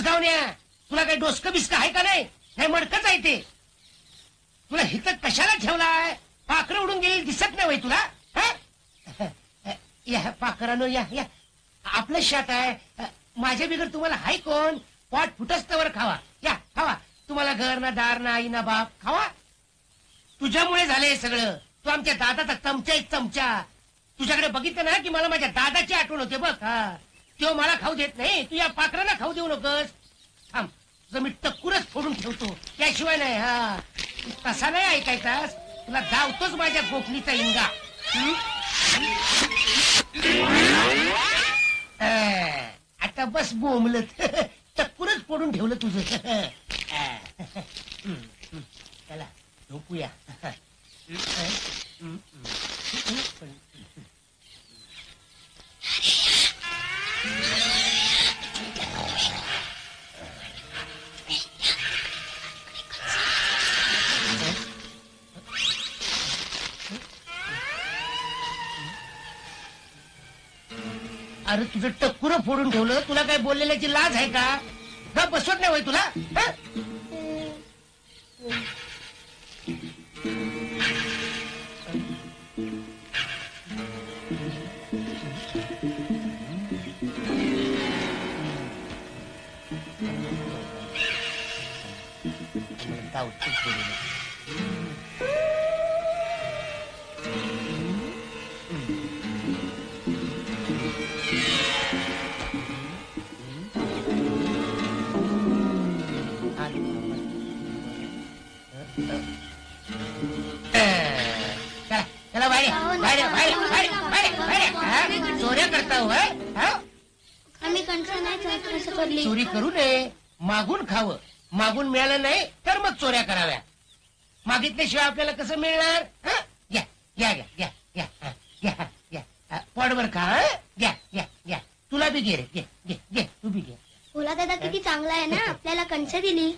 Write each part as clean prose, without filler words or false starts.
बुजगावण्या, तुला काही डोसकं बिस्क आहे का नाही? नाही मडकच आहे ते. तुला हिथं कशाला ठेवलाय? पाखरं उडून गेली दिसत नाही वय तुला? या पाखरानो या या, आपलं शेत आहे. माझ्या बिगर तुम्हाला हाय कोण? पोट फुटस्तवर खावा, या खावा. तुम्हाला घर ना दार ना आई ना बाप, खावा. तुझ्यामुळे झालंय सगळं. तू आमच्या दादाचा चमचा एक चमचा. तुझ्याकडे बघितलं ना की मला माझ्या दादाची आठवण होते बघ. तो मला खाऊ देत नाही, तू या पाखरांना खाऊ देऊ नकोस. थांब, तुझं मी टक्कुरच फोडून ठेवतो, त्याशिवाय नाही. हा तसा नाही ऐकायचास, तुला धावतोच माझ्या गोखलीचा इंगा. आता बस बोंबलत, टक्कुरच फोडून ठेवलं तुझं. चला झोपूया. अरे तुझं टक्कुर फोडून ठेवलं, तुला काय बोललेल्याची लाज आहे का? का बसवत नाही वय तुला? चला बाहेर बाहेर बाहेर बाहेर बाहेर. चोऱ्या करता हो? आम्ही कंट्रोल नाही चोरी करू नये, मागून खावं. मागून मिळालं नाही तर मग चोऱ्या कराव्या. मागितल्याशिवाय आपल्याला कसं मिळणार? घ्या घ्या घ्या घ्या घ्या घ्या, पोटभर खा. घ्या घ्या घ्या, तुला बी घे रे, घे घे घे, तू बी घे. ओला दादा किती चांगला आहे ना, आपल्याला कंच दिली.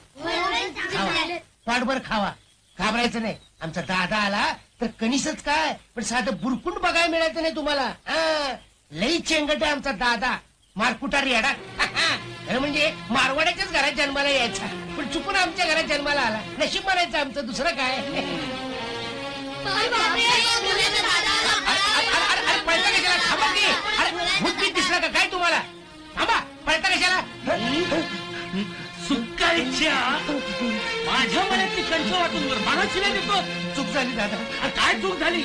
पोटभर खावा, घाबरायचं नाही. आमचा दादा आला तर कणीसच काय, पण साधं बुरकुंड बघायला मिळायचं नाही तुम्हाला. लई चेंगट आहे आमचा दादा, मारकुटार येडा. खरं म्हणजे मारवाड्याच्याच घरात जन्माला यायचा, पण चुकून आमच्या घरात जन्माला आला. नशीब मारायचं आमचं, दुसरं काय. पळता कशाला? थांबा की. अरे भूत दिसला का काय तुम्हाला? थांबा, पळता कशाला? सुकायच्या माझ्या मनातली कंच वाटून मला शिवाय देतो. चूक झाली दादा. काय चूक झाली?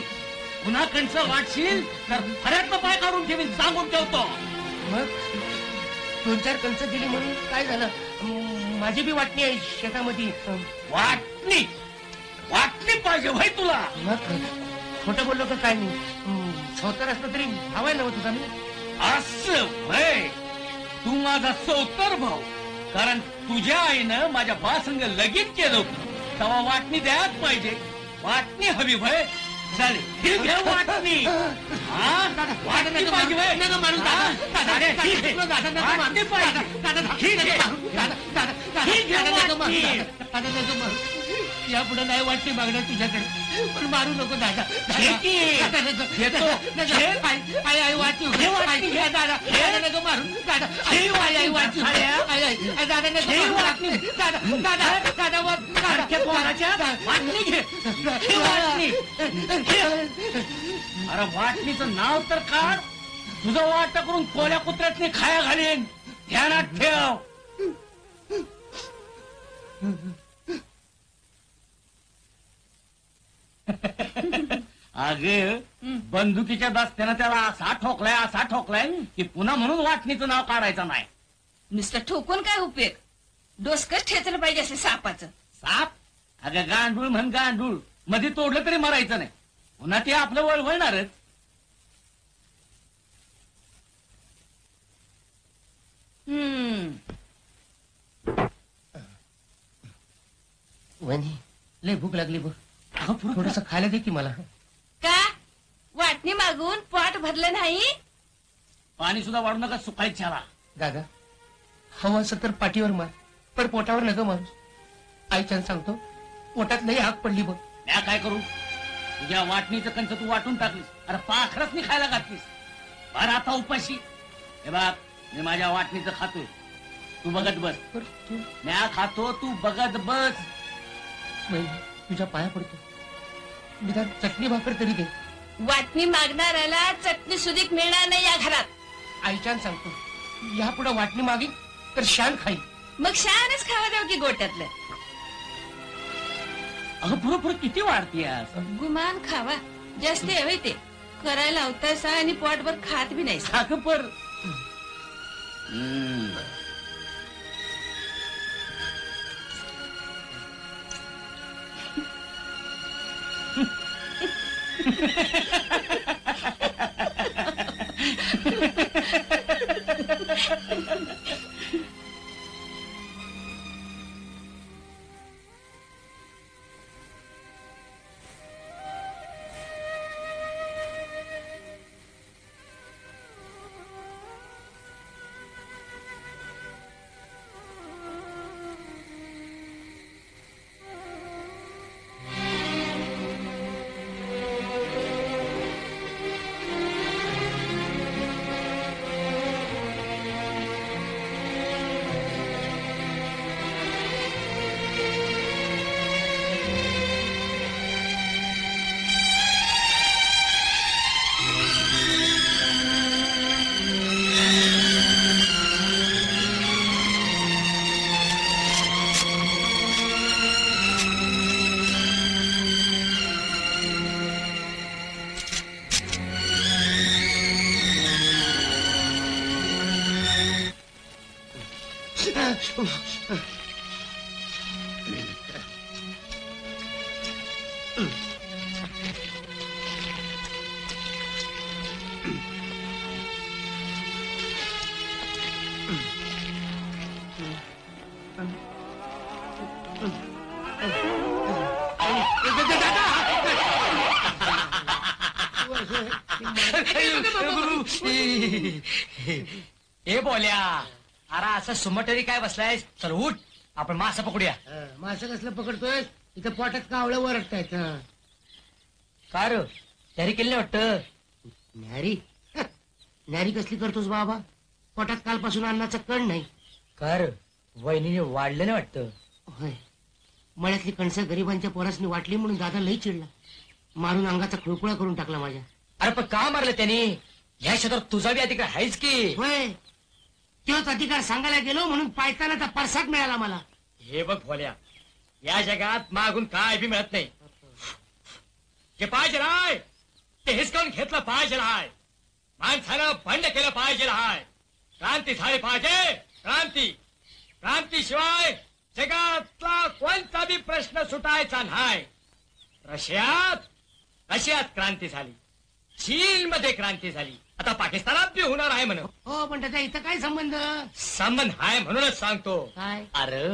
पुन्हा कंच वाटशील तर फऱ्यातनं पाय काढून ठेवीन, सांगून ठेवतो. मग 2-4 कंच दिली म्हणून काय झालं? माझी बी वाटणी आहे शेतामध्ये. वाटणी वाटणी पाहिजे भाई तुला. मग खोटं बोललो का काय? मी सवतर असलं तरी हवाय नव्हतं तुझा मी. असं भाई, तू माझा सौतर भाऊ. कारण तुझ्या आईनं माझ्या बासंग लगीन केलं होतं, तेव्हा वाटणी द्यायच पाहिजे. वाटणी हवी भाई. चालेल, ठीक आहे वाटणी. वाटणी पाहिजे भाई. वाटणी पाहिजे. ठीक आहे. यापुढे नाही वाटणी मागणार तुझ्याकडे, पण मारू नको दादा. आई आई वाटणी घ्या दादा. नको मारू दादा. आई आई वाटणी. दादा नको वाटणी. दादा दादा दादा वाटणी घे. वाटणी. अरे वाटणीचं नाव तर काढ. तुझं वाट करून कोल्या कुत्र्यातनी खाया घालीन, ध्यानात ठेव. अगे बंदुकीच्या दास्त्यानं त्याला असा ठोकलाय की पुन्हा म्हणून वाटणीचं नाव काढायचं नाही. नुसतं ठोकून काय उपयोग? डोसकच ठेचलं पाहिजे असं सापाचं. साप? अगं गांडूळ म्हण गांडूळ, मध्ये तोडलं तरी मरायचं नाही. पुन्हा ते आपलं वळवळणारच. वहिनी लय भूक लागली बघ, थोडस खायला दे की मला. का वाटणी मागून पोट भरलं नाही? पाणी सुद्धा वाढू नका सुकायच्याला. दादा हवं असं तर पाठीवर मार, पण पोटावर नका मारू. आईच्यानं सांगतो, पोटात लई हाक पडली बघ. म्या काय करू? तुझ्या वाटणीचं कंच तू वाटून टाकलीस. अरे पाखरच मी खायला घातलीस. बरं आता उपाशी. हे बाप, मी माझ्या वाटणीचं खातोय. तू बघत बस. बरं, तू म्या खातो, तू बघत बस. वहिनी, तुझ्या पाया पडतो. निदान चटणी भाकर तरी दे. वाटणी मागणाऱ्याला चटणी सुधीक मिळणार नाही या घरात. आईच्यान सांगतो, यापुढे वाटणी मागीन तर शान खाईल. मग शहाणच खावा द्याव की गोट्यातलं. अगं बरोबर किती वाढतीयास. गुमान खावा. जास्त हवे ते करायला लावतायसा आणि पोटभर खात बी नाही. अगं पर ए बोल्या, अरे असं सुमटरी काय बसलाय? चल उठ, आपण मासा पकडूया. मासं कसलं पकडतोय? इथं पोटात कावळं वरडतायत. काय र तयारी केली नाही वाटत? न्यारी न्यारी कसली करतोस बाबा? पोटात कालपासून अन्नाचं कण नाही. काय र वहिनीने वाढलं नाही वाटत? होय, मळ्यातली कणसं गरिबांच्या पोरासनी वाटली म्हणून दादा लई चिडला. मारून अंगाचा खुळखुळा करून टाकला माझ्या. अरे पण का मारलं त्याने? या क्षेत्रात तुझा बी अधिकार आहेच की. होय, तोच अधिकार सांगायला गेलो म्हणून पायतानाचा परसाद मिळाला मला. हे बघ भोल्या, या जगात मागून काय बी मिळत नाही. जे पाहिजे हाय ते हिसकावून घेतलं पाहिजे हाय. माणसानं बंड केलं पाहिजे हाय. क्रांती झाली पाहिजे, क्रांती. क्रांतीशिवाय जगातला कोणता बी प्रश्न सुटायचा नाही. रशियात क्रांती झाली, चीनमध्ये क्रांती झाली, आता पाकिस्तानात बी होणार आहे म्हण. हो, पण त्याचा इथं काय संबंध? संबंध आहे म्हणूनच सांगतो. काय? अरे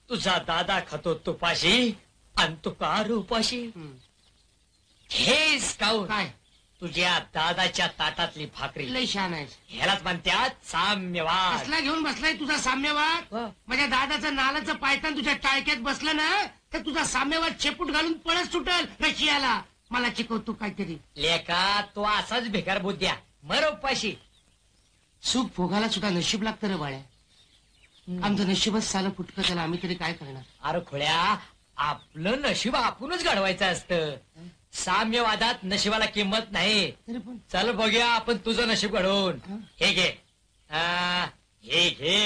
तुझा दादा खातो तुपाशी आणि तू का रे उपाशी? हे स्काउट काय? तुझ्या दादाच्या ताटातली भाकरी. लई शान आहेस. ह्यालाच म्हणतात साम्यवाद. कसला घेऊन बसलाय तुझा साम्यवाद? माझ्या दादाचं नालाचं पायतान तुझ्या टाळक्यात बसलं ना तर तुझा साम्यवाद शेपूट घालून पळत सुटल रशियाला. मला शिकवतो काहीतरी. लेका तू असाच बेकार बुद्ध्या, मर उपाशी. सुख भोगायला सुद्धा नशीब लागतं रे बाळ्या. आमचं नशीबच सालं फुटकं, त्याला आम्ही तरी काय करणार? अरे खोळ्या, आपलं नशीब आपणच घडवायचं असतं. साम्यवादात नशिबाला किंमत नाही. तरी पण चल बघूया आपण तुझं नशीब घडवून. हे घे, हे घे.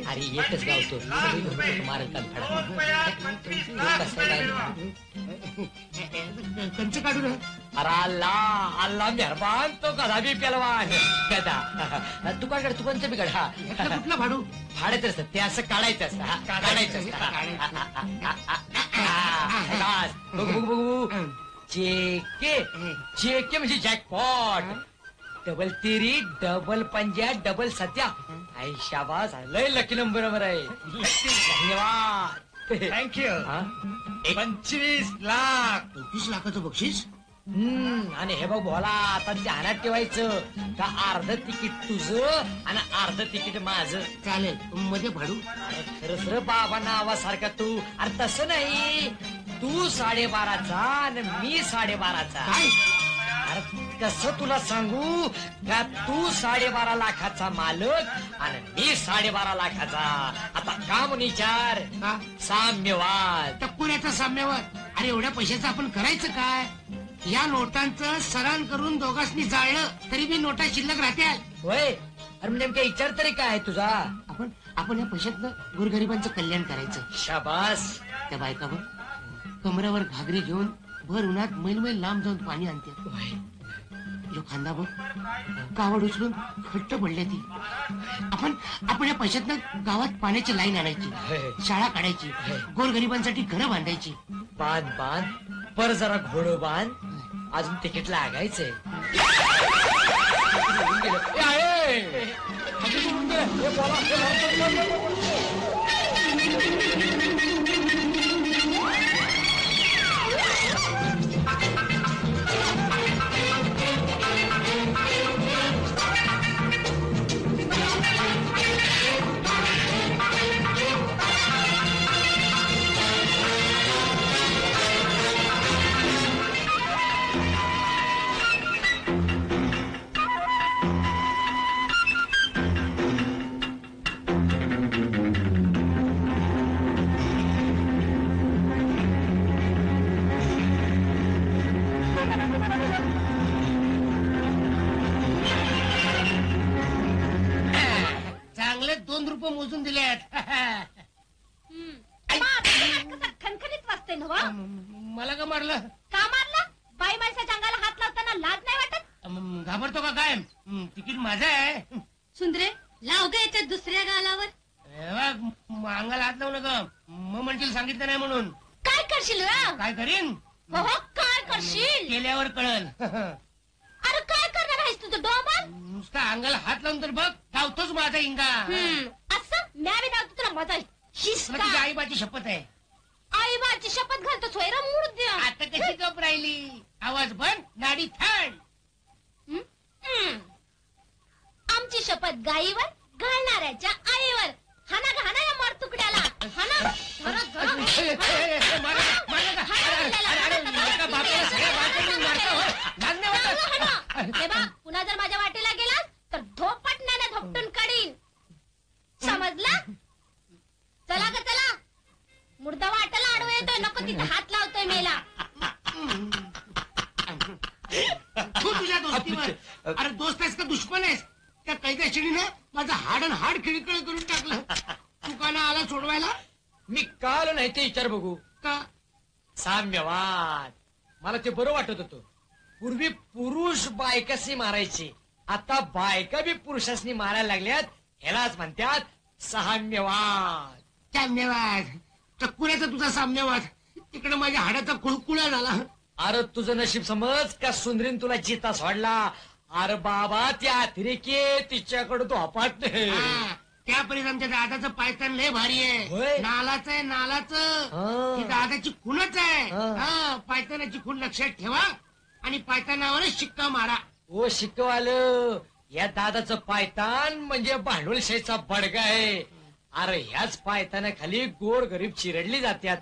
अरे एकच गावतो, मारत कंच काढू रे. अरे अल्लाह अल्लाह मेहरबान, तो कदा बी पेलवान गदा. तू काय तू कोणचं बिघड? हा कुठलं भाडू? फाडायचं असतं ते, असं काढायचं असतं. काढायचं असतं. बघू बघू बघू. जेके जेके म्हणजे जॅकपॉट. डबल तिरी, डबल पंजा, डबल सत्या. आई शाबास, लय लकी नंबर आहे. धन्यवाद, थँक्यू. 25 लाख. 25 लाखाचं बक्षीस? आणि हे बघ भोला, आता ध्यानात ठेवायचं का अर्ध तिकीट तुझं आणि अर्ध तिकीट माझं. चालेल, मध्ये भाडू. अरे खरंच रे बाबा नावासारखा तू. अरे तसं नाही, तू 12.5चा आणि मी 12.5चा. काय? अरे कसं तुला सांगू का तू 12.5 लाखाचा मालक आणि मी 12.5 लाखाचा. आता का म्हणून विचार हा? साम्यवाद. टक्कुऱ्याचा साम्यवाद. अरे एवढ्या पैशाचं आपण करायचं काय? या नोटांचं सरान करून दोघांनी जाळलं तरी बी नोटा शिल्लक राहत्या. होय. अरे म्हणजे नेमका विचार तरी काय आहे तुझा? आपण आपण या पैशातनं गोरगरिबांचं कल्याण करायचं. शाबास. त्या बायकावर कमरावर घागरी घेऊन भर उन्हात मैल लांब जाऊन पाणी आणते. होय. जो खांदा बघ कावड उचलून खट्ट पडल्या ती. आपण या पैशातनं गावात पाण्याची लाईन आणायची, शाळा काढायची, गोरगरिबांसाठी घरं बांधायची. बांध बांध पर जरा घोडं बांध. अजून तिकीट लागायचंय. चांगले 2 रुपये मोजून दिले आहेत. खणखणीत वाजते ना वा? मला का मारलं? का मारला? बाई माणसाच्या अंगाला हात लावताना लाज नाही वाटत? घाबरतो का काय? तिकीट माझं आहे. सुंदरे लाव गे याच्या दुसऱ्या गालावर. हे बघ, अंगाला हात लावू नका. मग म्हणतील सांगितलं नाही म्हणून. काय करशील रा? काय करीन? हो हो काय करशील? केल्यावर कळल. अरे काय करणार आहेस तुझं डोमन? नुसता अंगाला हात लावून तर बघ, धावतोच माझा इंगा. असं म्या बी धावतो तुला मजा मला तुझ्या आईबाची शपथ आहे. आई बाची शपथ घालतो सोयरा मूड द्या. आता कशी गप राहिली? आवाज बंद, नाडी थंड. आमची शपथ गाईवर घालणाऱ्याच्या आईवर. हाना गा हाना या मार तुकड्याला हाना. धरा, धरा. एका बापाला सगळ्या बायकांनी मारतो, हो. लाज नाही वाटत? हाना. हे बा पुन्हा जर माझ्या वाटेला गेलास तर धोपटण्याने धोपटून काढीन. समजला? चला ग चला. मुर्दा वाटायला आडवा येतोय. नको तिथे हात लावतोय मेला. तू तुझ्या दोस्तीवर. अरे दोस्त आहेस का दुश्मन आहेस? त्या कैद्या शिडीनं माझं हाड खिळखिळ करून टाकलं. तू का ना आला सोडवायला? मी काल नाही ते विचार बघू. का? साम्यवाद. मला ते बरं वाटत होतं. पूर्वी पुरुष बायकाशी मारायचे, आता बायका बी पुरुषांनी मारायला लागल्यात. ह्यालाच म्हणतात साम्यवाद. धन्यवाद. टक्कुऱ्याचा तुझा साम्यवाद. तिकडे माझ्या हाडाचा कुळकुळा झाला. अरे तुझं नशीब समज का सुंदरीन तुला जिता सोडला. अरे बाबा त्या अतिरेकी तिच्याकडे तो अपाट हा, त्यापर्यंत आमच्या दादाचं पायथन लय भारी होय. आहे. नालाचं आहे नालाचं. हा. ही दादाची खूनच आहे. हा. हा, पायथनाची खून लक्षात ठेवा आणि पायथनावरच शिक्का मारा. ओ शिकवालं. या दादाचं पायतान म्हणजे भांडवलशाहीचा बडगा आहे. अरे ह्याच पायतानाखाली गोर गरीब चिरडली जात्यात.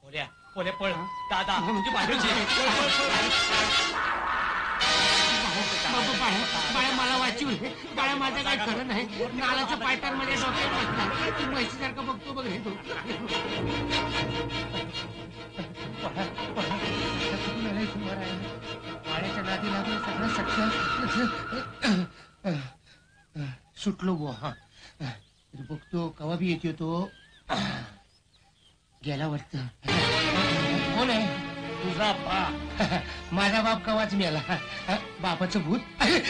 पोल्या पोल्या पळ. दादा तुझी भांडवलशाही. बाळा मला वाचीव. बाळा माझं काय खरं नाही. नालाच्या पायथान मध्ये डोक्यात बसला. ती म्हशीसारखं बघतो बघ हे तो. पाण्याच्या नादी लागलं सगळं सक्षम. सुटलो बुवा. हा बघतो कवा बी येतो तो. गेला वाटतं. कोण आहे? तुझा बाप. माझा बाप कवाच मेला. बापाचं भूत.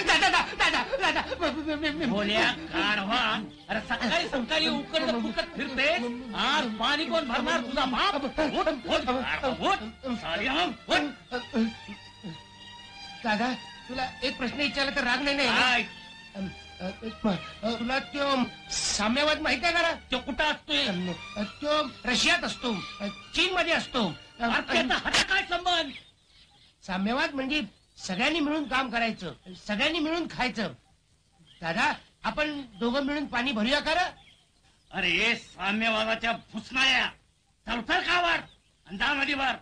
दादा दादा दादा. बोल्या कारवा. अरे सकाळी सकाळी उकड फुकत फिरते. आज पाणी कोण भरणार? तुझा बाप. उठ, उठ, कारवा, उठ. सालियाम, उठ. दादा तुला एक प्रश्न विचारला तर राग नाही ना? काय? तुला तो साम्यवाद माहित आहे का? तो कुठं असतोय? तो रशियात असतो, चीन मध्ये असतो. अरे त्याचा हाता काय संबंध? साम्यवाद म्हणजे सगळ्यांनी मिळून काम करायचं, सगळ्यांनी मिळून खायचं. दादा आपण दोघं मिळून पाणी भरूया का रे? अरे साम्यवादाच्या भुसनाया चौथर कावर अंधा नदीवर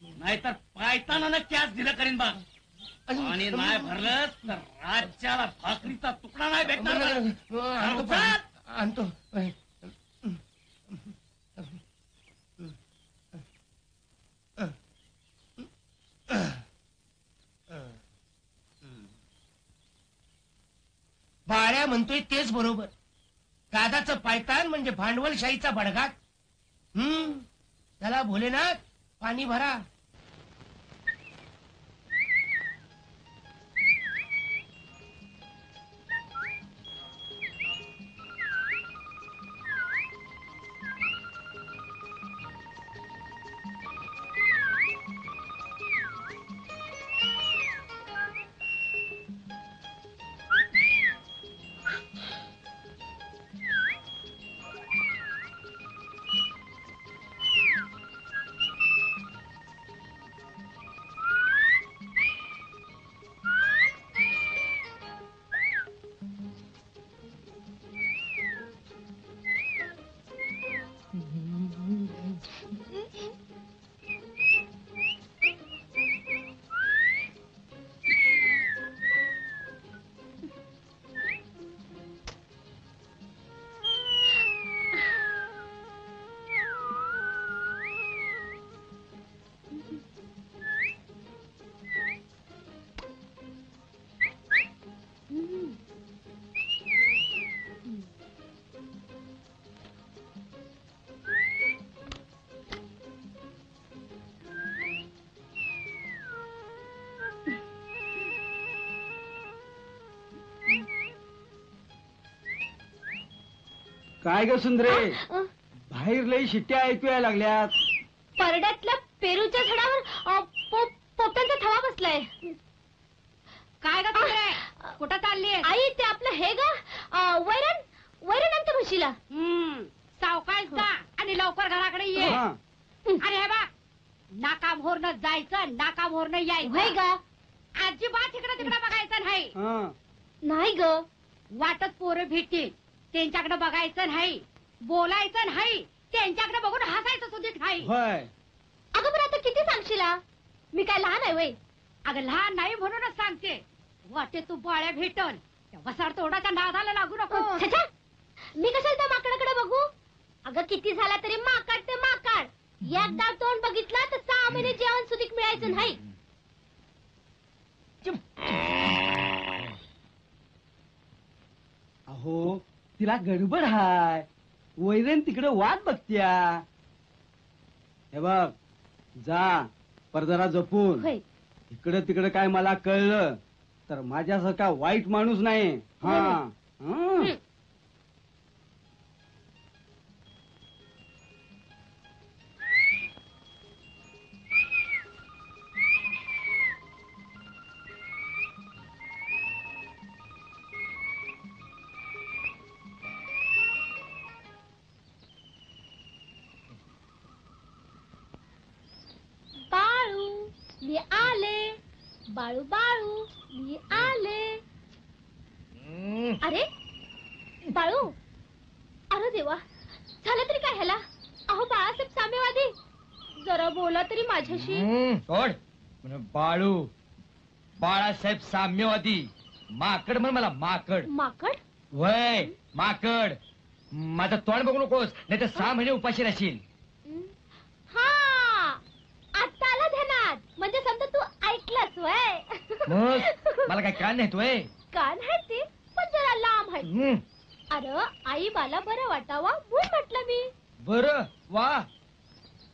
नाहीतर पायताना कॅच दिलं करीन बा. आणि नाही भरलं तर राज्याला भाकरीचा तुकडा नाही भेटणार बा. आणतो बाळ्या म्हणतोय तेच बरोबर. दादाचं पायतान म्हणजे भांडवलशाहीचा बडगा. त्याला भोलेनाथ पाणी भरा. काय ग सुंदरे, बाहेर लई शिट्ट्या ऐकू यायला लागल्यात. परड्यातल्या पेरूच्या झाडावर पोपटांचा थवा बसलाय. काय ग कुठं चालली आई ते आपलं हे ग वैरण वैरण आणतो म्हशीला. सावकाश जा आणि लवकर घराकडे ये. हा. अरे हे बा, नाकामोरनं जायचं, नाकामोरनं होय यायचं. ग. अजिबात तिकडे तिकडे बघायचं नाही. हा. नाही ग. वाटत पोरं भेटतील, त्यांच्याकडे बघायचं नाही, बोलायचं नाही, त्यांच्याकडे बघून हसायचं सुद्धा नाही. होय. अगं पण आता किती सांगशीला, मी काय लहान आहे वय. अगं लहान नाही म्हणूनच सांगते. वाटे तू बाळ्या भेटल त्या वसाड तोडाच्या नादाला लागू नको. छछा, मी कशाला त्या माकडाकडे बघू. अगं किती झाला तरी माकड ते माकड. एकदा तोंड बघितलं तर 6 महिने जेवण सुधीक मिळायचं नाही. अहो तिला गडबड हाय, वैरण तिकडे वाट बघत्या. हे बघ, जा पर जरा जपून. होय. इकडे तिकडे काय मला कळलं तर माझ्यासारखा वाईट माणूस नाही. हा. हं. बाळू मी आले, बाळू बाळू मी आले. अरे बाळू, अरे देवा, झालं तरी काय ह्याला. अहो बाळासाहेब साम्यवादी, जरा बोला तरी माझ्याशी. कोण म्हणे बाळू, बाळासाहेब साम्यवादी. माकड म्हण मला, माकड. माकड? वय माकड. माझं तोंड बघू नकोस, नाही तर 6 महिने उपाशी राहशील. हा, आता आला ध्यानात. म्हणजे समजा तू ऐकलंस वय. मग मला काय कान नाही तोय. कान आहे ते, पण जरा लांब आहे. अरे आई मला बरं वाटावा म्हणून म्हटलं मी. बर, वा,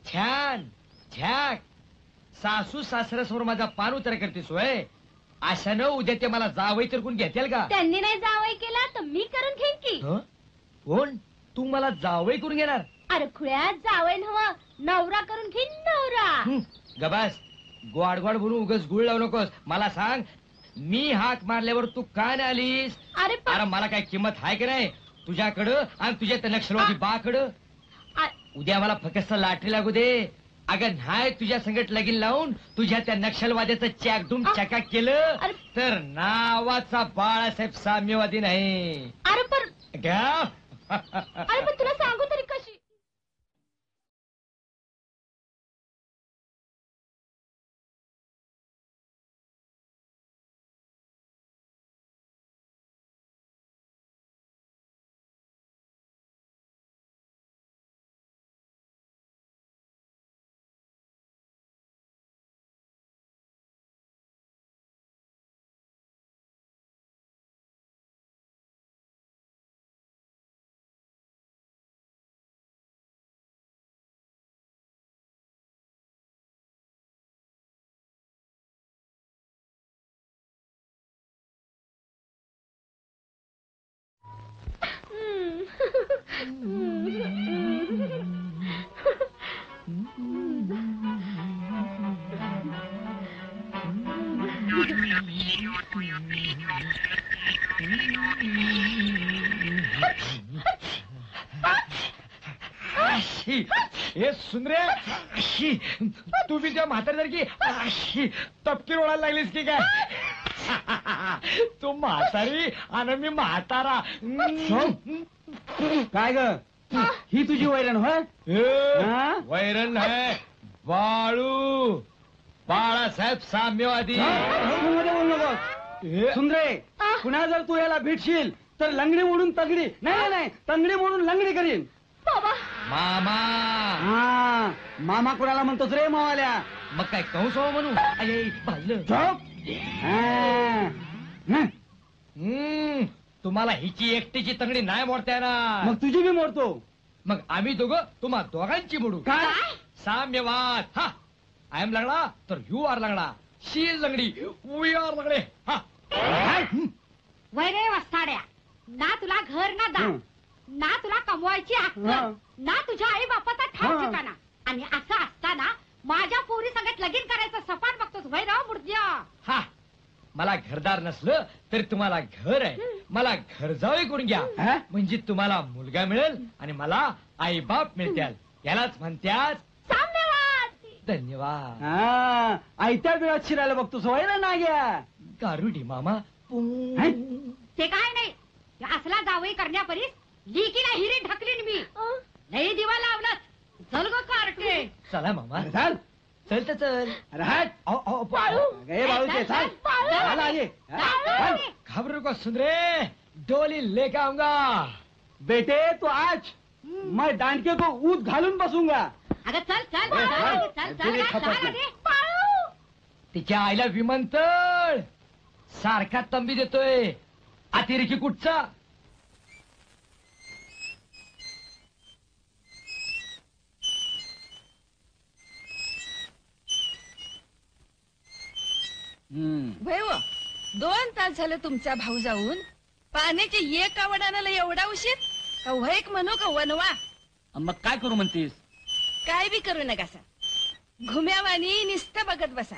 छान, झॅक. सासू सासऱ्यासमोर माझा पान उतार करतेस वय. अशानं उद्या ते मला जावई तर कोण घेतील का. त्यांनी नाही जावई केला तर मी करून घेईन की. हं? कोण, तू मला जावई करून घेणार. अरे खुळ्यात जावई नव, नवरा करून घेईन नवरा. गबास, गोड गोड बोलून उगाच गुळ लावू नकोस. मला सांग, मी हाक मारल्यावर तू का नाही आलीस. अरे अरे मला काय किंमत आहे की नाही तुझ्याकडं आणि तुझ्या त्या नक्षलवादी बाकडं. उद्या मला फक्त लाटरी लागू दे. अगं नाही तुझ्या संगत लगीन लावून तुझ्या त्या नक्षलवाद्याचं चॅकडूम चकाक केलं तर नावाचा बाळासाहेब साम्यवादी नाही. अरे पण तुला सांगू तरी कशी. हे सुंदरे शी, तू बी त्या म्हातारी तपकी रोडायला लागलीस की काय? तू म्हातारी आणि मी म्हातारा. काय ग ही तुझी वैरण होय? हा? वैरण है बाळू, बाळासाहेब साम्यवादी. मध्ये बोलू नको. सुंदरे पुन्हा जर तू याला भेटशील तर लंगडी मोडून तगडी नाही तंगडी मोडून लंगडी करीन. बाबा मामा. हा मामा कुणाला म्हणतोस रे मावाल्या? मग काय कंस हो म्हणू? अरे भाजलं. झोप. हा. तुम्हाला हिची एकटीची तंगडी नाही मोडता येणार. मग तुझी बी मोडतो. मग आम्ही दोघं तुम्हा दोघांची मोडू. काय? साम्यवाद. हा आय एम लंगडा तर you R Langda. She is लंगडी, वी आर लंगडे. हा वैरे वस्ताड्या, ना तुला घर ना दार, ना तुला कमवायची हक्क, हं. ना तुझ्या आई बापाचा ठाव हं. ठिकाणा, आणि असं असताना माझ्या पोरी संगत लगीन करायचं सपाट बघतोस वैराव मुर्द्या. हा मला घरदार नसलं तरी तुम्हाला घर आहे. मला घर जावई करून घ्या. हा? म्हणजे तुम्हाला मुलगा मिळेल आणि मला आई बाप मिळतील. यालाच म्हणत्यात साम्यवाद. धन्यवाद. हा आयत्या वेळात शिरायला बघतोस वैरण ना घ्या. गारुडी मामा. ते काय नाही, ते असला जावई करण्यापरीस लिकीला हिरी ढकलीन मी. लई दिवा लावलास, चल ग कार्टे. चला मामा. अरे चाल. चल तर चल. अरे हट. गे बाळूचे चाल. चाल आजे. चाल. घाबरू नको सुंदरे, डोली लेके आऊंगा. बेटे तो आज मैं डांडके को ऊत घालून बसूंगा. अगं चल चल ए, चल चल. चल तुझे चल खपत चल नाही. आधी. तिच्या आईला विमानतळ सारखा तंबी देतोय. अतिरेकी कुठचा? भैव 2 तास झालं तुमचा भाऊ जाऊन पाण्याचे एक आवड आणायला एवढा उशीर का व्हाईक म्हणू का वनवा? मग काय करू म्हणतेस? काय बी करू नका सा, घुम्यावानी नुसतं बघत बसा.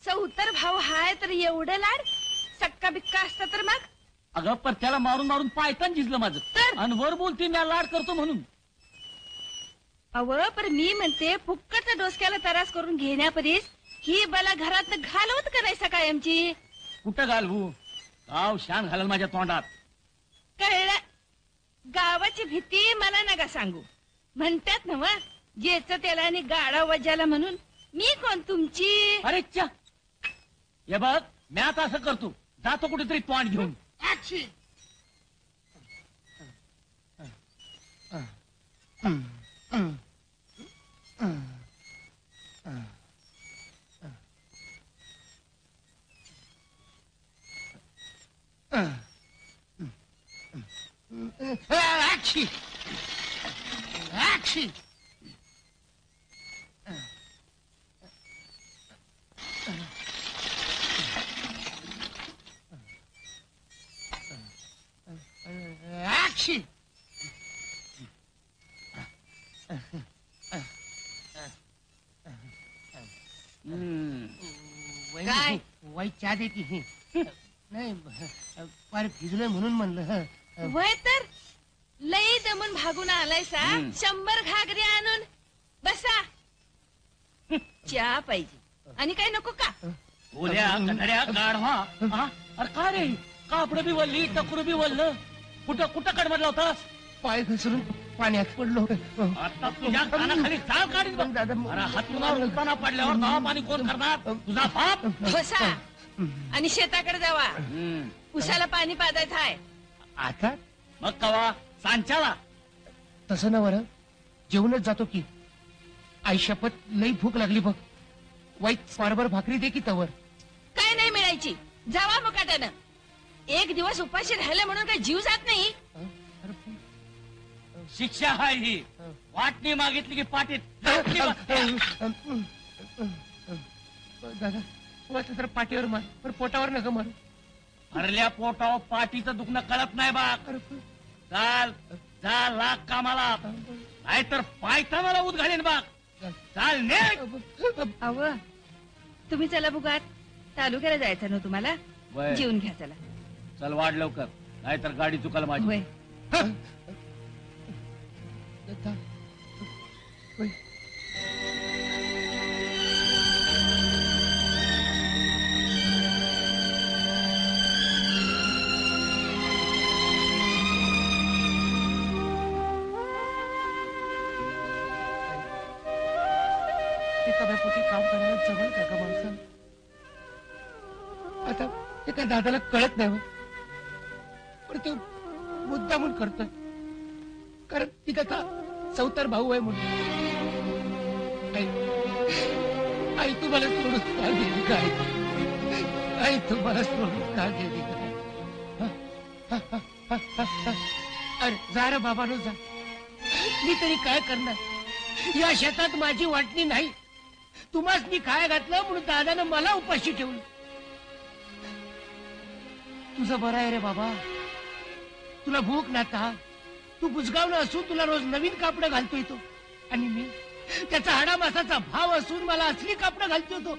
चौतर भाऊ हाय तर एवढं लाड, सक्का बिक्का असता तर मग. अगं पण त्याला मारून मारून पायतान झिजलं माझं. तर? आणि वर बोलते मी लाड करतो म्हणून. अव पर मी म्हणते फुक्कट डोसक्याला त्रास करून घेण्यापरीस ही बला घरात घालवत करायचा कायमची. कुठं घालवू? गाव शान घालल माझ्या तोंडात. कळलं? गावाची भीती मला नका सांगू. म्हणतात ना व, जेच त्याला आणि गाडा वजाला म्हणून. मी कोण तुमची? अरे च्या, हे बघ मी आता असं करतो, जातो कुठेतरी तोंड घेऊन. आक्षी आक्षी आक्षी काय? वाईट चहा दे की. नाही फार भिजलोय म्हणून म्हणलं. वय तर लई दमून भागून आलाय सा. 100 घागरी आणून बसा. चहा पाहिजे आणि काय नको का? ओल्या कन्हड्या गाढवा. हा? अरे का रे, कापड बी वल्ली, टकुर बी वल्ल. कुठं कुठं कडमडला होतास? पाय घसरून पाण्यात पडलो. आता तुझ्या कानाखाली चाल काढीन बघ. दादा अरे हातून उलताना पडल्यावर गाव पाणी कोण करणार? तुझा बाप. बसा आणि शेताकडे जावा. उसाला पाणी पाजायचं आहे. आता मग कवा सांच्याला. तसं ना बरं, जेवणच जातो की. आई शपथ लई भूक लागली बघ. वाईट फारभर भाकरी दे की तवर. काय नाही मिळायची. जावा मुकाट्यानं. एक दिवस उपाशी राहिलं म्हणून काय जीव जात नाही. शिक्षा हाय ही. वाटणी मागितली की पाटीत लाटणी बसते. दादा वाटलं तर पाठीवर मार, पण पोटावर नका मारू. भरल्या पोटावर पाठीचं दुखणं कळत नाही बा. चाल जा लाग कामाला नाहीतर पायथानाला उद घालीन बघ. चाल नेट. अव तुम्ही चला बुगात तालुक्याला जायचं ना तुम्हाला वय. जेवून घ्या चला. चल वाढ लवकर नाहीतर गाडी चुकाल माझी. होय एखाद्या पोटी काम करायला जमल का माणसं? आता एका दादाला कळत नाही हो. पण तो मुद्दामून करतोय कारण ती त्याचा चौथर भाऊ आहे म्हणून. आई तू मला सोडून का गेली काय? आई तू मला सोडून का गेली काय? अरे जा रे बाबानो जा. मी तरी काय करणार? या शेतात माझी वाटणी नाही. तुम्हाच मी काय घातलं म्हणून दादानं मला उपाशी ठेवलं. तुझं बरं आहे रे बाबा. तुला भूक ना ता तू बुजगावला असून तुला रोज नवीन कापडं घालतोय तो आणि मी त्याचा हाडामासाचा भाव असून मला असली कापडं घालतोय तो.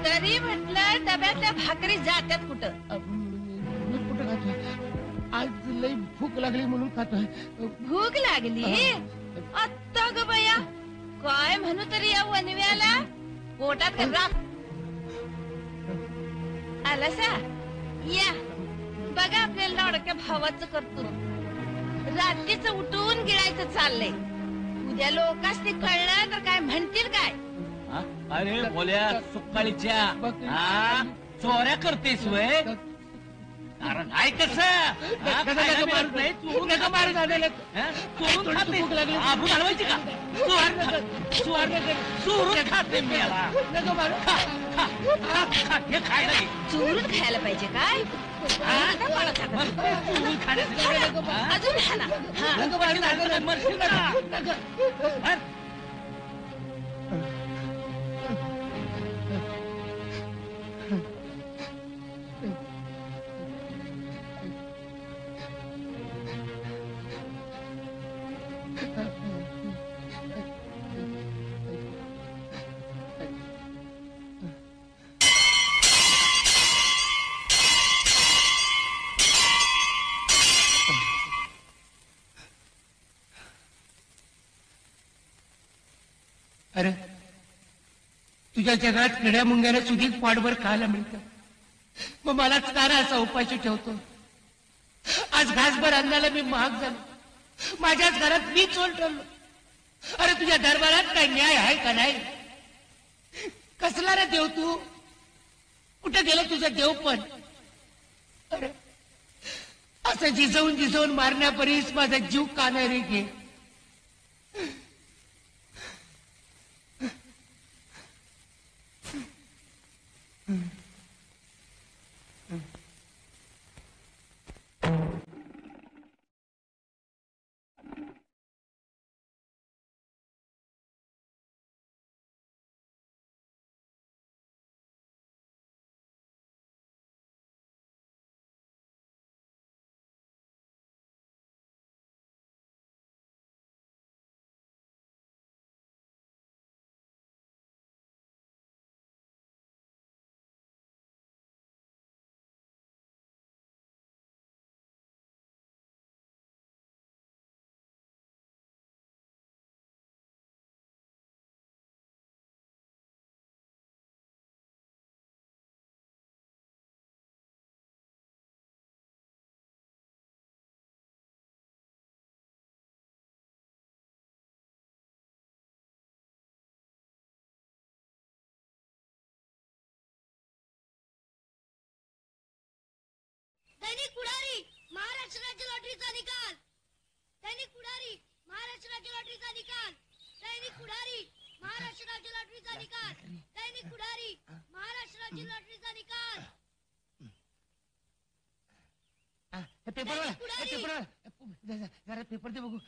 तरी म्हटलं डब्यातल्या भाकरी जात्यात कुठं? मी कुठं खातोय? आज लई भूक लागली म्हणून खातोय. भूक लागली आत्ता ग बया. काय म्हणू तरी या वनव्याला पोटात घाला. आलासा या बघा आपल्या लाडक्या भावाचं करतो. रात्रीच उठून गिळायचं चाललंय. उद्या लोकांनी कळलं तर काय म्हणतील काय? हा? अरे बोल्या सुकाळीच्या हा? चोऱ्या करतेस वय कारण आहे कसं हा? खायला मिळत नाही, चोरून खाते. आबू घालवायची का? चोरून खाते मी याला. खा, खा, खा, खा. हे खायला घे. चोरून खायला पाहिजे काय? आता मला खाता. चोरून खाण्यासाठी हा? अजून खा ना. हा. मरशील ना. हा? अरे तुझ्या जगात किड्या मुंग्याला सुधीक पाठभर खायला मिळतं. मग मलाच का रे असा उपाशी ठेवतो? आज घासभर अन्नाला मी महाग झालो. माझ्याच घरात मी चोर ठरलो. अरे तुझ्या दरबारात काय न्याय आहे का नाही? कसला रे देव तू? कुठे गेलं तुझं देव पण? अरे असं जिजवून जिजवून मारण्यापरीस माझा जीव का नाही रे घे? दैनिक पुढारी महाराष्ट्र राज्य लॉटरीचा निकाल. दैनिक पुढारी महाराष्ट्र राज्य लॉटरीचा निकाल. दैनिक पुढारी महाराष्ट्र राज्य लॉटरीचा निकाल. दैनिक पुढारी महाराष्ट्र राज्य लॉटरीचा निकाल. पेपरवाला पेपरवाला जरा पेपर दे बघू.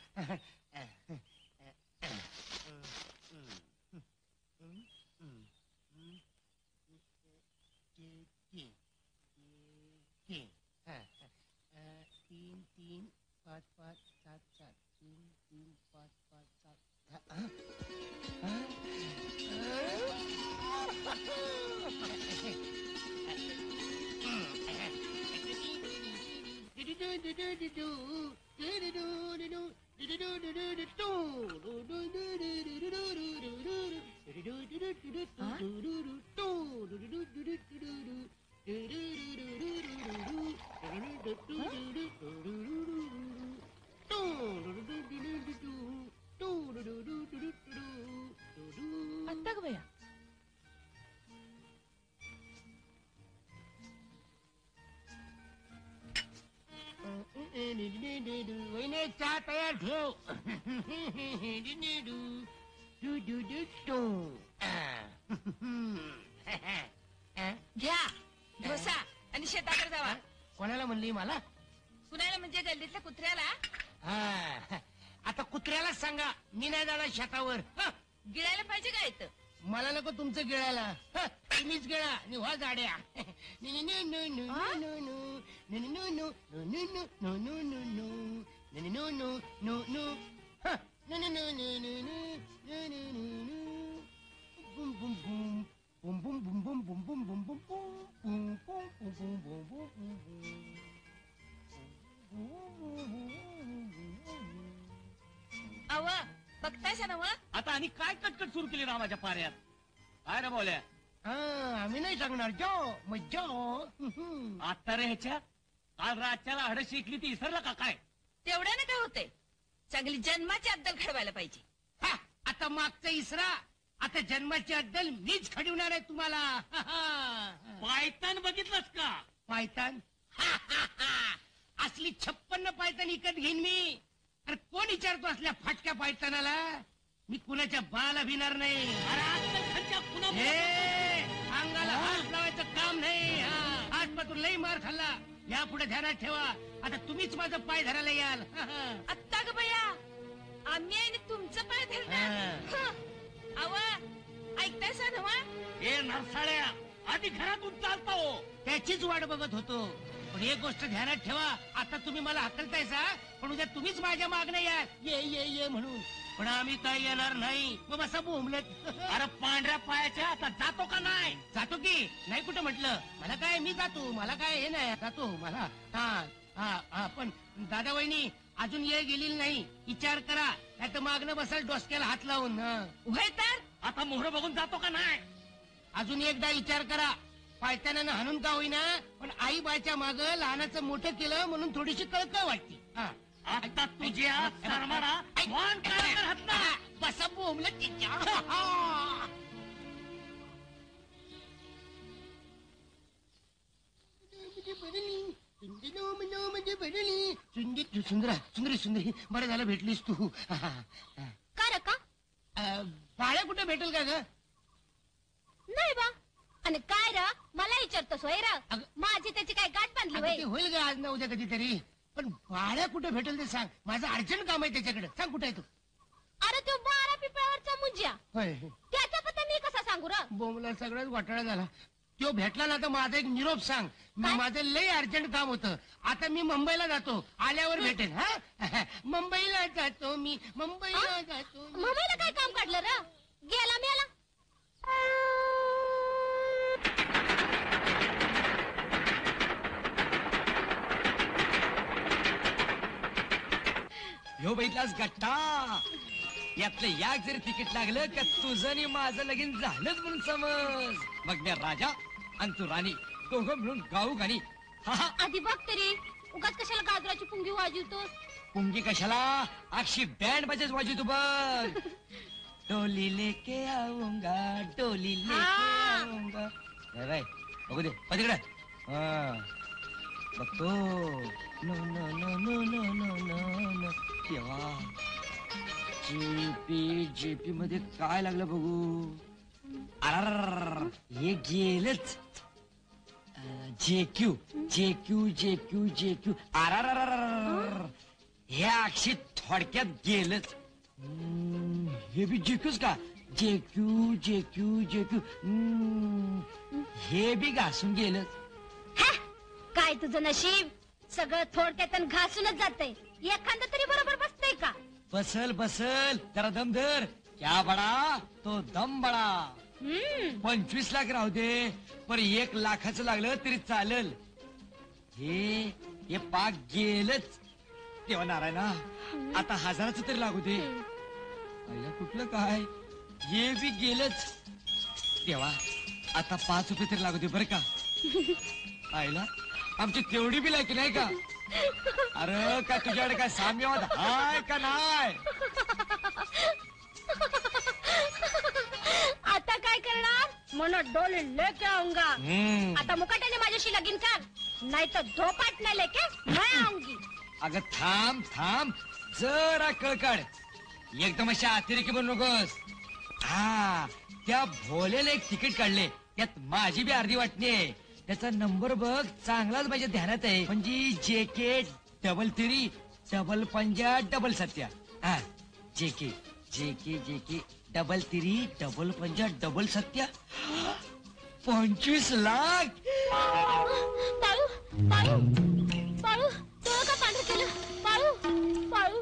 तीन तीन पाच पाच सात सात 3 3 5 5 आत्ता ग बया वहिनी चहा तयार ठेव. घ्या ढोसा आणि शेताकडे जावा. कोणाला म्हणली मला? कुणाला म्हणजे गल्लीतल्या कुत्र्याला. हा, आता कुत्र्यालाच सांगा मी नाही जाणार शेतावर. गिळायला पाहिजे का इथं. मला नको तुमचं गिळायला. तुम्हीच गिळा निव्हा जाड्या. अव बघतायसा ना व. आता आणि काय कटकट सुरू केली रामाच्या पाऱ्यात. काय रे बोल्या. आम्ही नाही सांगणार जो मज्जा. आता रे ह्याच्या काल रातच्याला हड शिकली ती इसरला का काय. तेवढ्याने काय होतंय. चांगली जन्माची अद्दल घडवायला पाहिजे. आता मागचा इसरा. आता जन्माची अद्दल मीच खडवणार आहे तुम्हाला. पायतान बघितलंस का. पायतान असली 56 पायतान विकत घेईन मी. अरे कोण विचारतो असल्या फाटक्या पायतानाला. मी कुणाच्या बाला भिणार नाही. अरे आजकाल खालच्या पुन्हा हे, अंगाला हात लावायचं काम नाही. आजपासून लई मार खाल्ला. या पुढे ध्यानात ठेवा. आता तुम्हीच माझं पाय धरायला याल. आत्ता ग बया आम्ही आणि तुमचं पाय धरणार. अव ऐकतायसा ना वा. हे नरसाळ्या आधी घरातून चालतो. त्याचीच वाट बघत होतो. पण एक गोष्ट ध्यानात ठेवा. आता तुम्ही मला हाकलतायसा पण उद्या तुम्हीच माझ्या मागणं या ये ये ये म्हणून. पण आम्ही काय येणार नाही. मग बसा बोंबलत. अरे पांढऱ्या पायाच्या आता जातो का नाही. जातो की नाही कुठं म्हटलं. मला काय मी जातो. मला काय हे नाही जातो मला. हा पण दादा वहिनी अजून ये गेलेली नाही. विचार करा नाही तर मागणं बसाल डोसक्याला हात लावून. उभय तर आता मोहर बघून जातो का नाही. अजून एकदा विचार करा. पायतानानं हाणून का होईना पण आई बाच्या माग लहानाचं मोठं केलं म्हणून थोडीशी कळकळ वाटते. आता तुझ्या सरमारा मान काय राहत ना. बसा बोंबलं तिच्या. सुंदरा सुंदरी सुंदरी बरं झालं भेटलीस तू. का रे का. बाळ्या कुठे भेटेल का ग. नाही बा. आणि काय र मला विचारतोस वैर. अगं- माझी त्याची काय गाठ बांधली अगं, वय. ते होईल का आज ना उद्या कधीतरी. पण बाळ्या कुठे भेटेल ते सांग. माझं अर्जंट काम आहे त्याच्याकडे. सांग कुठे आहे तू. अरे तो 12 पिपळावरचा मुंज्या. होय त्याचा पत्ता मी कसा सांगू र. बोमला सगळ्याच घोटाळा झाला. तो भेटला ना तर माझा एक निरोप सांग. काय? माझं लय अर्जंट काम होतं. आता मी मुंबईला जातो. आल्यावर भेटेल. हा मुंबईला जातो मी. मुंबईला जातो मी. मुंबईला काय काम काढलं र. गेला मेला. ह्यो बघितलास गट्टा. यातलं याक जरी तिकीट लागलं का तुझं आणि माझं लगीन झालंच म्हणून समज. मग मी राजा आणि तू राणी दोघं मिळून गाऊ गाणी. आधी बघ तरी उगाच कशाला गाजराची पुंगी वाजवतोस. पुंगी कशाला अक्षी बँड बाजाच वाजू तू बघ. डोली लेके आऊंगा डोली लेके हा. आऊंगा. बाय बघू दे तिकडे. बघतो न न न न न न न न तेव्हा जेपी मध्ये काय लागलं बघू. अर हे गेलंच. जेक्यू जेक्यू जेक्यू जेक्यू अर हे अक्षी थोडक्यात गेलंच. हे बी जेक्यूच का. जेक्यू जेक्यू जेक्यू हे बी घासून गेलं. हा? काय तुझं नशीब सगळं थोडक्यात आणि घासूनच जातंय. एखादं तरी बरोबर बसतंय का. बसल बसल जरा दम धर. क्या बडा तो दम बडा. 25 लाख राहू दे पण 1 लाखाचं लागलं तरी चालेल. हे पाक गेलंच. तेव्हा नारायणा आता 1000चं तरी लागू दे. आईला कुठलं काय हे बी गेलंच. तेव्हा आता 5 रुपये तरी लागू दे बरं का. आईला आमची तेवढी बी लायकी नाही का. अरे काय तुझ्याकडे काय साम्यवाद हाय का नाही. आता काय करणार म्हणून डोले लेके आऊंगा. आता मुकाट्याने माझ्याशी लगीन कर नाही तर धोपाट नाही लेके मैं आऊंगी. अगं थांब थांब जरा कळ काढ. एकदम अशा अतिरेकी बनू नकोस. हा त्या भोलेला एक तिकीट काढले त्यात माझी बी अर्धी वाटणी आहे. त्याचा नंबर बघ चांगलाच माझ्या ध्यानात आहे. म्हणजे JK 33 डबल 5 डबल 7. हा JK 33 double 5 double 7. 25 lakh. Balu Balu Balu डोळं का पांढरं केलं. बाळू बाळू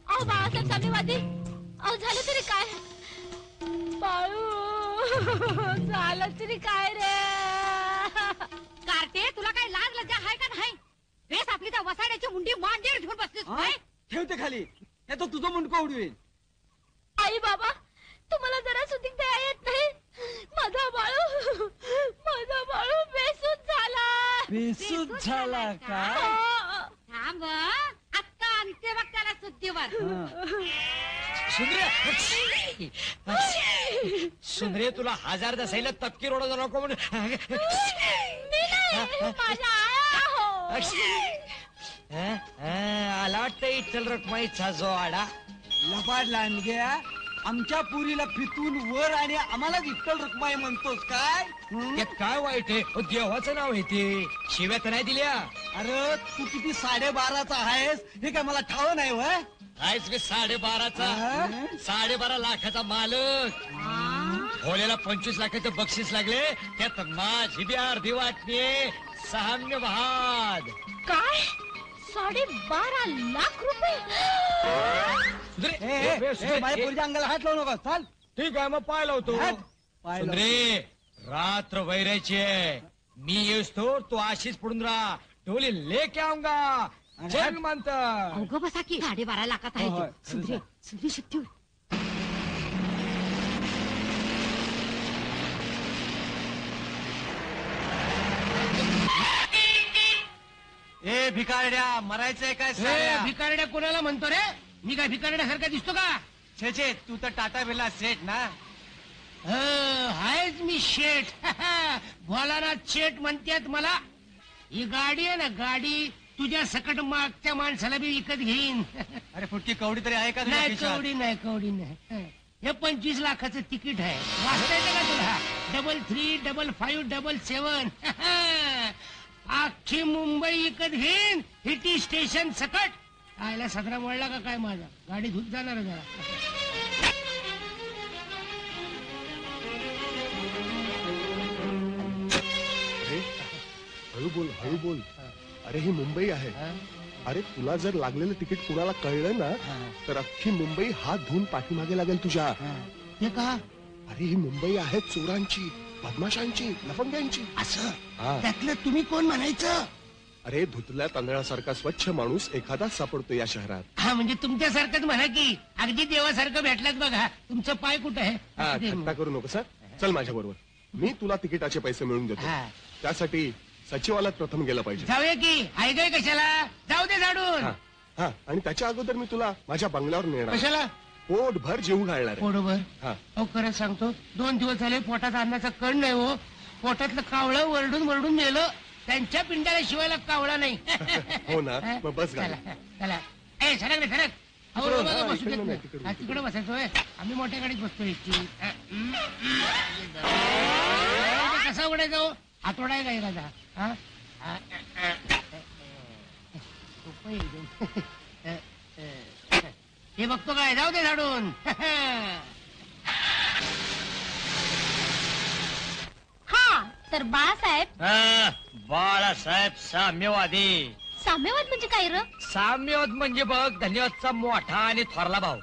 अहो बाळासाहेब साम्यवादी अहो झालं तरी काय. बाळू झालं तरी काय रे. कार्टे तुला काय लाज लज्जा आहे का नाही. ड्रेस आपली त्या वसाड्याची मुंडी मांडीवर घेऊन बसलीस काय. ठेवते खाली नाही तर तुझं मुंडकं उडवेल. आई बाबा तुम्हाला जरा सुद्धा दया येत नाही. माझा बाळू बेसूद झाला. बेसूद झाला का. थांब आत्ता आणते बघ त्याला सुट्टीवर. सुंदरे तुला 1000 दसायला तपकी रोड नको म्हणून. मी नाही माझ्या आया हो. आला वाटतं इथल रकमाईचा जो आडा लबाड लांडग्या. आमच्या पुरीला फितून वर आणि आम्हाला विठ्ठल रकमाई म्हणतोस काय. त्यात काय वाईट आहे. देवाचं नाव आहे ते. शिव्या तर नाही दिल्या. अरे तू किती 12.5चा आहेस हे काय मला ठाव नाही वय. आहेस मी 12.5चा. 12.5 लाखाचा मालक. भोलेला 25 लाखाचं बक्षीस लागले त्यात माझी बी अर्धी वाटणी. साम्य भाग. काय 12.5 लाख रुपये. माझ्या पुरीच्या अंगाला हात लावू नका. चाल ठीक आहे मग पाय लावतो. सुंदरे रात्र वैरायची आहे. मी येतो तू अशीच पडून राहा. टोली लेके आऊंगा. चल म्हणत अवघ बसा की 12.5 लाखात आहे ते. सुंदरे सुंदरी शक्तीवर. ए भिकारड्या मरायचंय काय. भिकारड्या कोणाला म्हणतो रे. मी काय भिकारड्यासारखा दिसतो का. छे तू तर टाटा बिर्ला सेठ ना. हायच मी शेठ. भोलानाथ शेठ म्हणतात मला. ही गाडी आहे ना गाडी तुझ्या सकट मागच्या माणसाला बी विकत घेईन. अरे फुटकी कवडी तरी आहे का. नाही कवडी नाही. हे 25 लाखाचं तिकीट आहे. वाचता येतं का तुला. 33 डबल 5 डबल 7. अख्खी मुंबई विकत घेईन. हिटी स्टेशन सकट. आयला सदरा मोडला का काय माझा. गाडी धुत जाणार जरा. हळू बोल. अरे ही मुंबई आहे. अरे तुला जर लागलेलं तिकीट कुणाला कळलं ना तर अख्खी मुंबई हात धुवून पाठीमागे लागेल तुझ्या. हे का. अरे ही मुंबई आहे चोरांची, बदमाशांची, लफंग्यांची. असं हा. त्यातलं तुम्ही कोण म्हणायचं. अरे धुतल्या तांदळासारखा स्वच्छ माणूस एखादाच सापडतो या शहरात. हा म्हणजे तुमच्यासारखंच म्हणा की अगदी देवासारखं भेटलात बघा. तुमचं पाय कुठं हा आहे. थट्टा करू नको सर. चल माझ्या बरोबर. मी तुला तिकिटाचे पैसे मिळवून देतो. हा. त्यासाठी सचिवालयात प्रथम गेलं पाहिजे. जाऊया की. ऐकाय कशाला. जाऊ दे झाडून. हा आणि त्याच्या अगोदर मी तुला माझ्या बंगल्यावर नेणार. कशाला. पोटभर जेवू घालणार आहे. पोटभर. हा. अहो खरंच सांगतो 2 दिवस झाले पोटात अन्नाचा कण नाही हो. पोटातलं कावळं वरडून मेलं. त्यांच्या पिंडाला शिवायला कावळा नाही. हो ना मग बस चला गाडी. चला ए सरक रे सरक. अहो, तिकडं, बघा, हा, बसू देत इकडं नाही. नाही, तिकडं. हा, तिकडं बसायचोय आम्ही मोठ्या गाडीत बसतो इतकी. कसा उडायचा हो? हातोडा आहे का एखादा? हा? हा, सोपं आहे एकदम. हे बघतो काय जाऊ दे झाडून. हा तर बाळासाहेब बाळासाहेब साम्यवादी. साम्यवाद म्हणजे काय र? साम्यवाद म्हणजे बघ धन्यवादचा मोठा आणि थोरला भाऊ.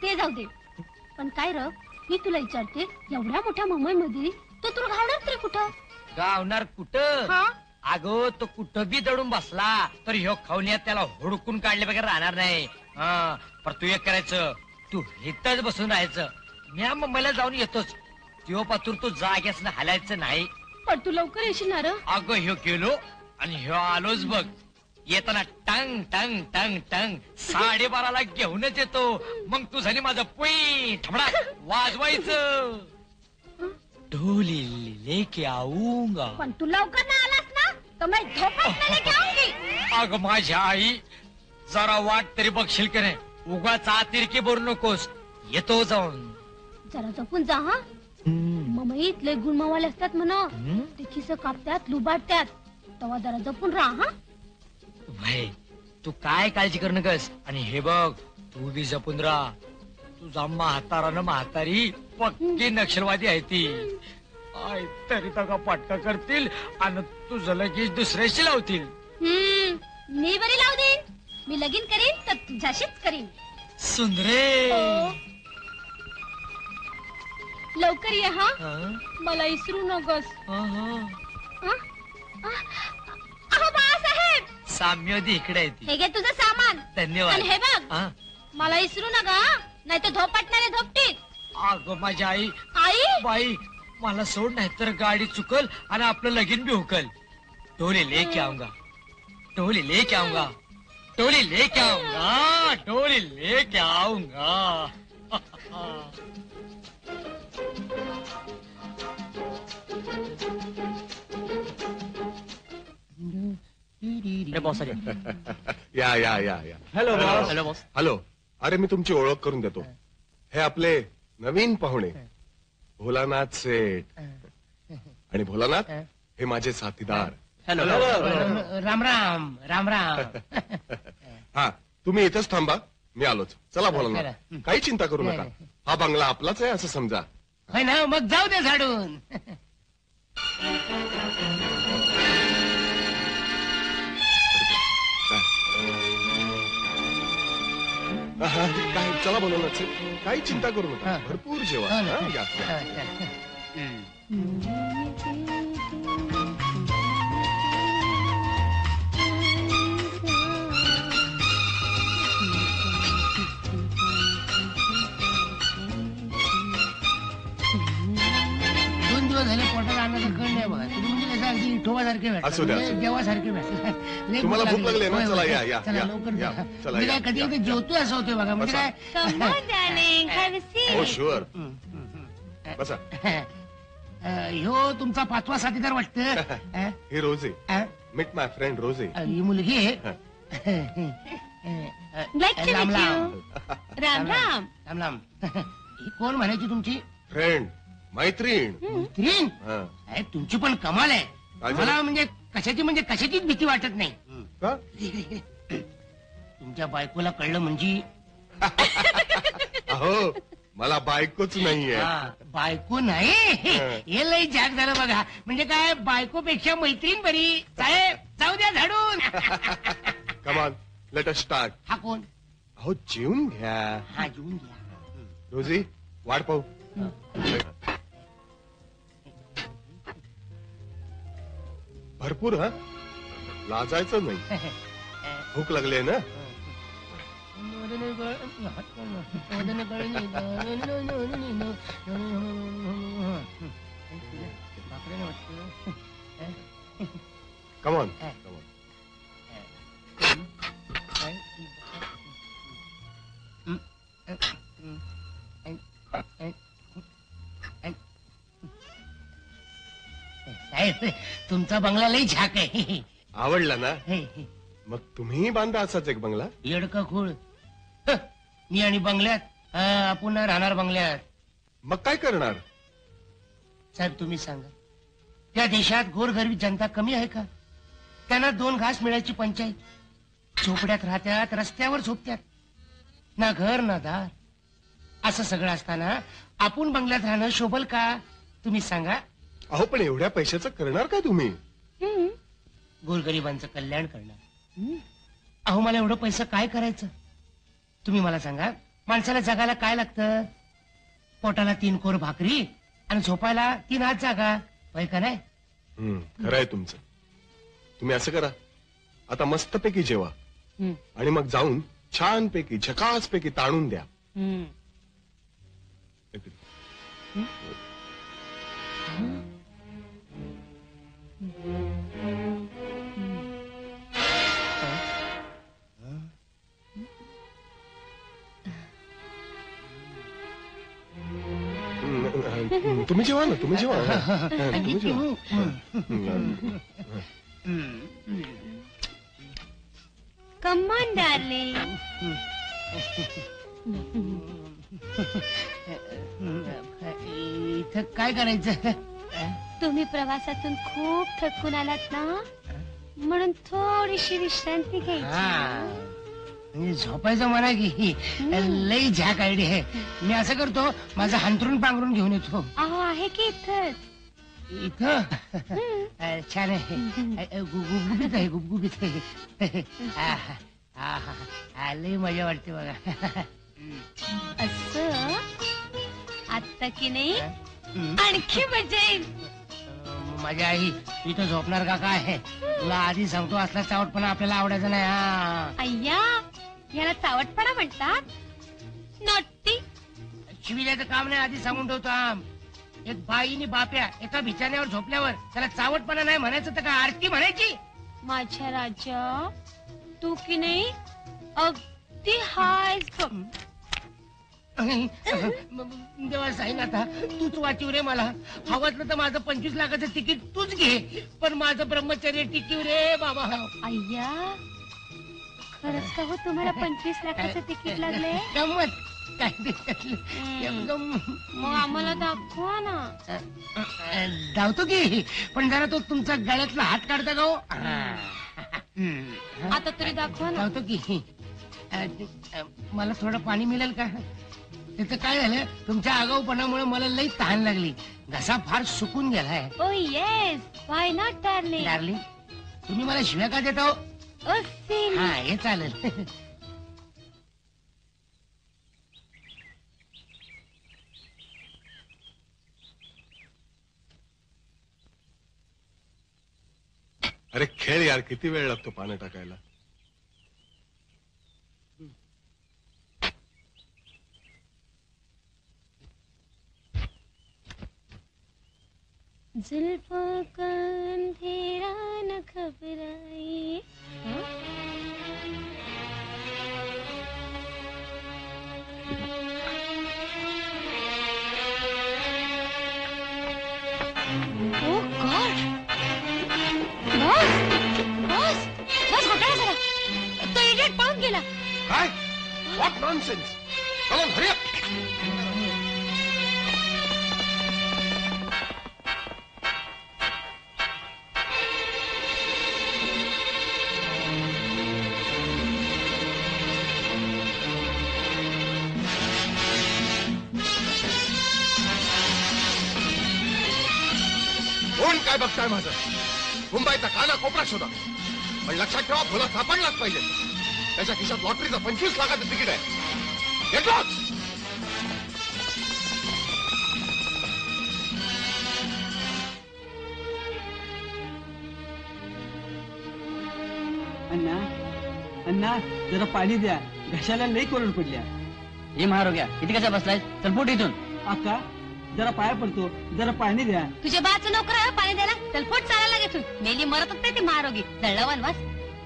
ते जाऊ दे. पण काय र, मी तुला विचारते, एवढ्या मोठ्या मुंबईमध्ये तो तुला घावणार तरी कुठं? गावणार कुठं? हा अगं तो कुठं बी दडून बसला तर ह्यो खावण्यात त्याला हुडकून काढले वगैरे राहणार नाही. हा पर तू एक करायचं, तू इथंच बसून राहायचं. मी मुंबईला जाऊन येतोच. त्यो पातूर तू जाग्यास हलायचं नाही. पण तू लवकर येशील ना र? अगं ह्यो गेलो आणि ह्यो आलोच बघ. येताना टंग टंग टंग टंग 12:30ला घेऊनच येतो. मग तू झाली माझं पुई ठबडा वाजवायचं. ढोली लेके आऊंगा. पण तू लवकर ना आलास ना तर मैं धोपाटणे लेके आऊंगी. अगं माझ्या आई जरा वाट तरी बघशील की नाही. उगाच तिरकी बोलू नकोस. येतो जाऊन. जरा जपून जा हा. ममईत लय गुणमावाले असतात म्हणा. ते खिस कापतात लुबाडतात. तेव्हा जरा जपून राहा हा. भाई तू काय काळजी करू नकस. आणि हे बघ तू बी जपून राहा. तुझा म्हातारा न म्हातारी पक्की नक्षलवादी आहे ती. आय तरी तका पटका करतील आणि तुझं लगेच दुसऱ्याशी लावतील. मी बरी लावू देईन. मी लगीन करीन तर तुझ्याशीच करीन. सुंदरे लवकर ये हा. हं? मला इसरू नकोस. हं. अहो बाळासाहेब, साम्यवादी इकडे आहे ती. हे घे तुझं सामान. धन्यवाद. आणि हे बघ, हं? मला इसरू नका नाही तर धोपटणारे धोपटीत. अगं माझी आई आई बाई मला सोड नाही तर गाडी चुकल आणि आपलं लगीन बी हुकल. टोली लेके आऊंगा. टोली लेके आऊंगा. टोली लेके आऊंगा. टोली लेके आऊंगा. या या या या hello boss. Hello boss. Hello. अरे मी तुमची ओळख करून देतो. हे आपले नवीन पाहुणे भोलानाथ सेठ. आणि भोलानाथ हे माझे साथीदार. हॅलो राम राम राम राम. हा तुम्ही इथंच थांबा. मी आलोच. चला चला. भोलानाथ काही चिंता करू नका. नाही. हा बंगला आपलाच आहे असं समजा. होय ना मग जाऊ दे झाडून. काय चला भोलानाथ सेठ काही चिंता करू नका. हा. भरपूर जेवा. हो ना. हा, या, या. हा, चला. दोन दिवस झाले पोटाला अन्नाचं कळ नाही बघा. तुम्ही म्हणजे कसं अगदी विठोबासारखे असू द्या, असू भेटतात. द्या. देवासारखे भेटतात. लय तुम्हाला भूक लागली ना? होय, चला, होय. या, या, चला या, लवकर या. जा. चला, म्हणजे या, काय कधी या. कधी जेवतोय असं होतंय बघा. म्हणजे बसा. काय Come on, darling. Have a seat. हो शुअर. बसा. ह्यो तुमचा 5वा साथीदार वाटतं. हे रोजे. मीट माय फ्रेंड रोजे. ही मुलगी आहे. Like to लांब meet लांब. you. राम राम. लांब लांब. ही कोण म्हणायची तुमची फ्रेंड मैत्रीण. मैत्रीण? हा. साहेब तुमची पण कमाल आहे. काय झालं? मला म्हणजे कशाचीच भीती वाटत नाही. का? तुमच्या बायकोला कळलं म्हणजे अहो मला बायकोच नाहीये. हा, बायको नाही. हे लई जाग झालं बघा. म्हणजे काय बायकोपेक्षा मैत्रीण बरी. साहेब जाऊ द्या झाडून. कमान लेट अस स्टार्ट. हा कोण? अहो जेवून घ्या. हा जेवून घ्या. रोजी वाट पाहू. भरपूर हा लाजायचं नाही. भूक लागली आहे ना. कमान कमान. साहेब तुमचा बंगला लई झाक आहे. आवडला ना? मग तुम्ही बांधा असाच एक बंगला. येडका खूळ. मी आणि बंगल्यात आपण राहणार बंगल्यात. मग काय करणार? साहेब तुम्ही सांगा, त्या देशात गोरगरीब जनता कमी आहे का? त्यांना 2 घास मिळायची पंचायत. झोपड्यात राहत्यात, रस्त्यावर झोपत्यात, ना घर ना दार. असं सगळं असताना आपण बंगल्यात राहणं शोभल का? तुम्ही सांगा. अहो पण एवढ्या पैशाचं करणार काय तुम्ही? गोरगरिबांचं कल्याण करणार. अहो मला एवढं पैसा काय करायचं? तुम्ही मला सांगा, माणसाला जगायला काय लागतं? पोटाला 3 कोर भाकरी आणि झोपायला 3 हात जागा, होय का नाही? खरंय तुमचं. तुम्ही असं करा, आता मस्तपैकी जेवा आणि मग जाऊन छानपैकी झकासपैकी ताणून द्या. तुम्ही जेवा ना, तुम्ही जेवा. तुम्ही जेवा. Come on, darling. इथं काय करायचं? तुम्ही प्रवासातून खूप थकून आलात ना, म्हणून थोडीशी विश्रांती घ्यायची. म्हणजे झोपायचं म्हणा की लई झाक आयडी आहे. मी असं करतो, माझं हांतरून पांघरून घेऊन येतो. अहो आहे की इथं. इथं छान आहे, गुबगुबीत आहे, गुबगुबीत आहे. लई मजा वाटते बघा. असं आता की नाही आणखी मजा येईल. माझी आई इथं झोपणार का काय? तुला आधी सांगतो, असला चावटपणा आपल्याला आवडायचा नाही. अय्या, याला चावटपणा म्हणतात? नॉटी. शिविल्याचं काम नाही, आधी सांगून ठेवतो. एक बाईनी बाप्या एका बिछाण्यावर झोपल्यावर त्याला चावटपणा नाही म्हणायचं तर का आरती म्हणायची? माझ्या राजा, तू की नाही अगदी हाय झोप. देवा साईन, आता तूच वाचीव रे मला. हवं तर माझं 25 लाखाचं तिकीट तूच घे, पण माझं ब्रह्मचर्य टिकीव रे बाबा. अय्या, खरंच का हो तुम्हाला 25 लाखाचं तिकीट लागले? गंमत काय मग आम्हाला दाखवा ना. धावतो की, पण जरा तो तुमचा गळ्यातला हात काढता का हो? आता तरी दाखवा ना. धावतो की. मला थोडं पाणी मिळेल का? तिथं काय झालं, तुमच्या आगाऊपणामुळे मला लई तहान लागली. घसा फार सुकून गेलाय. Oh yes, why not darling. Darling, तुम्ही मला शिव्या का देता हो? हा, हे चालेल. अरे खेळ यार, किती वेळ लागतो पाणी टाकायला? जुल्फों का अंधेरा न घबराए. ओ गॉड, बॉस घोटाळा झाला. तो इडियट पळून गेला. काय? What nonsense! चला हरी अप. कोण काय बघताय माझं? मुंबईचा काना कोपरा शोधा, पण लक्षात ठेवा, भोला सापडलाच पाहिजे. त्याच्या खिशात लॉटरीचं 25 लाखाचं तिकीट आहे. Get lost! अण्णा, अण्णा जरा पाणी द्या, घशाला लई कोरड पडल्या. हे महारोग्या, किती कशा बसलाय? चल फुट इथून. आका जरा पाया पडतो, जरा पाणी द्या. तुझ्या बाचं नोकर आहे पाणी द्यायला. चल पोट चालायला घेतून. मेली मरतच नाही ती महारोगी. जळला वनवास.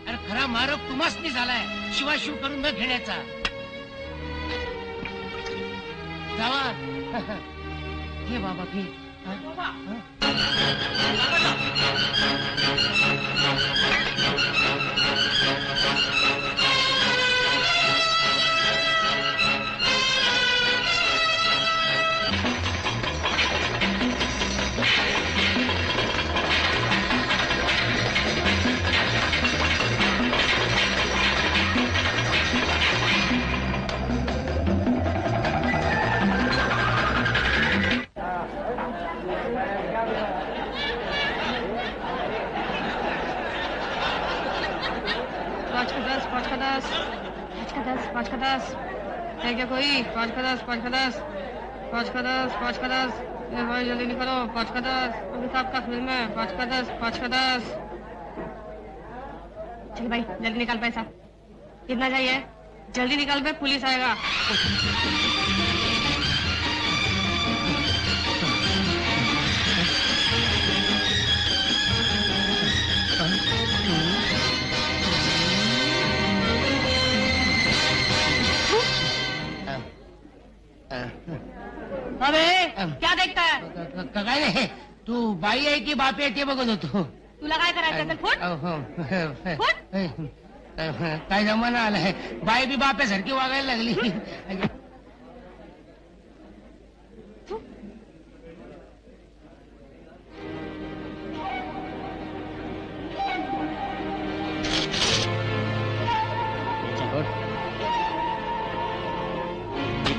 अरे खरा मारक तुम्हाच नाही झालाय, शिवाशिव करून न घेण्याचा. जावा. घे बाबा घे. पाँच का दस पाँच का दस पाँच का दस पाँच का दस है क्या कोई पाँच का दस पाँच का दस पाँच का दस पाँच का दस ए भाई जल्दी निकलो पाँच का दस अभी साहब का फिल्म है पाँच का दस पाँच का दस चल भाई जल्दी निकाल पैसा कितना चाहिए जल्दी निकाल पे पुलिस आएगा अबे क्या देखता है काय नाही तू बाई आहे की बापी आहे ते बघत होतो तुला काय करायचं तर फुट फुट काय जमाना आलाय बाई बी बाप्यासारखी वागायला लागली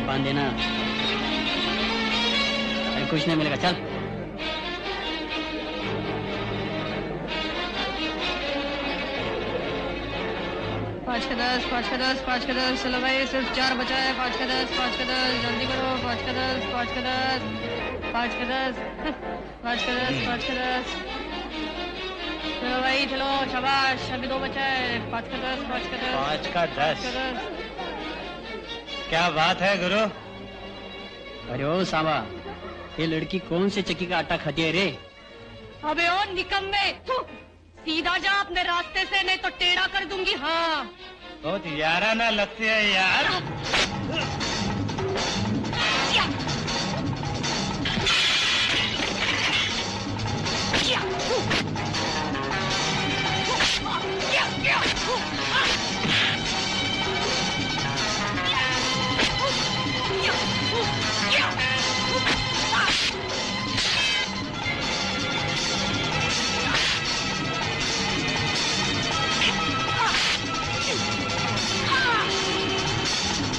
बांध देना अरे कुछ नहीं मिलेगा चल पाँच का दस पाँच का दस पाँच का दस चलो भाई सिर्फ 4 बचा है पाँच का दस जल्दी करो पाँच का दस पाँच का दस पाँच का दस पाँच का दस पाँच का दस चलो भाई चलो शाबाश अभी 2 बचा है पाँच का दस पाँच का दस पाँच का पाँच दस का दस क्या बात है गुरु अरे ओ सांबा ये लड़की कौन से चक्की का आटा खाती है रे अबे ओ निकम्मे थू, सीधा जा अपने रास्ते से नहीं तो टेढ़ा कर दूंगी हाँ बहुत याराना लगती है यार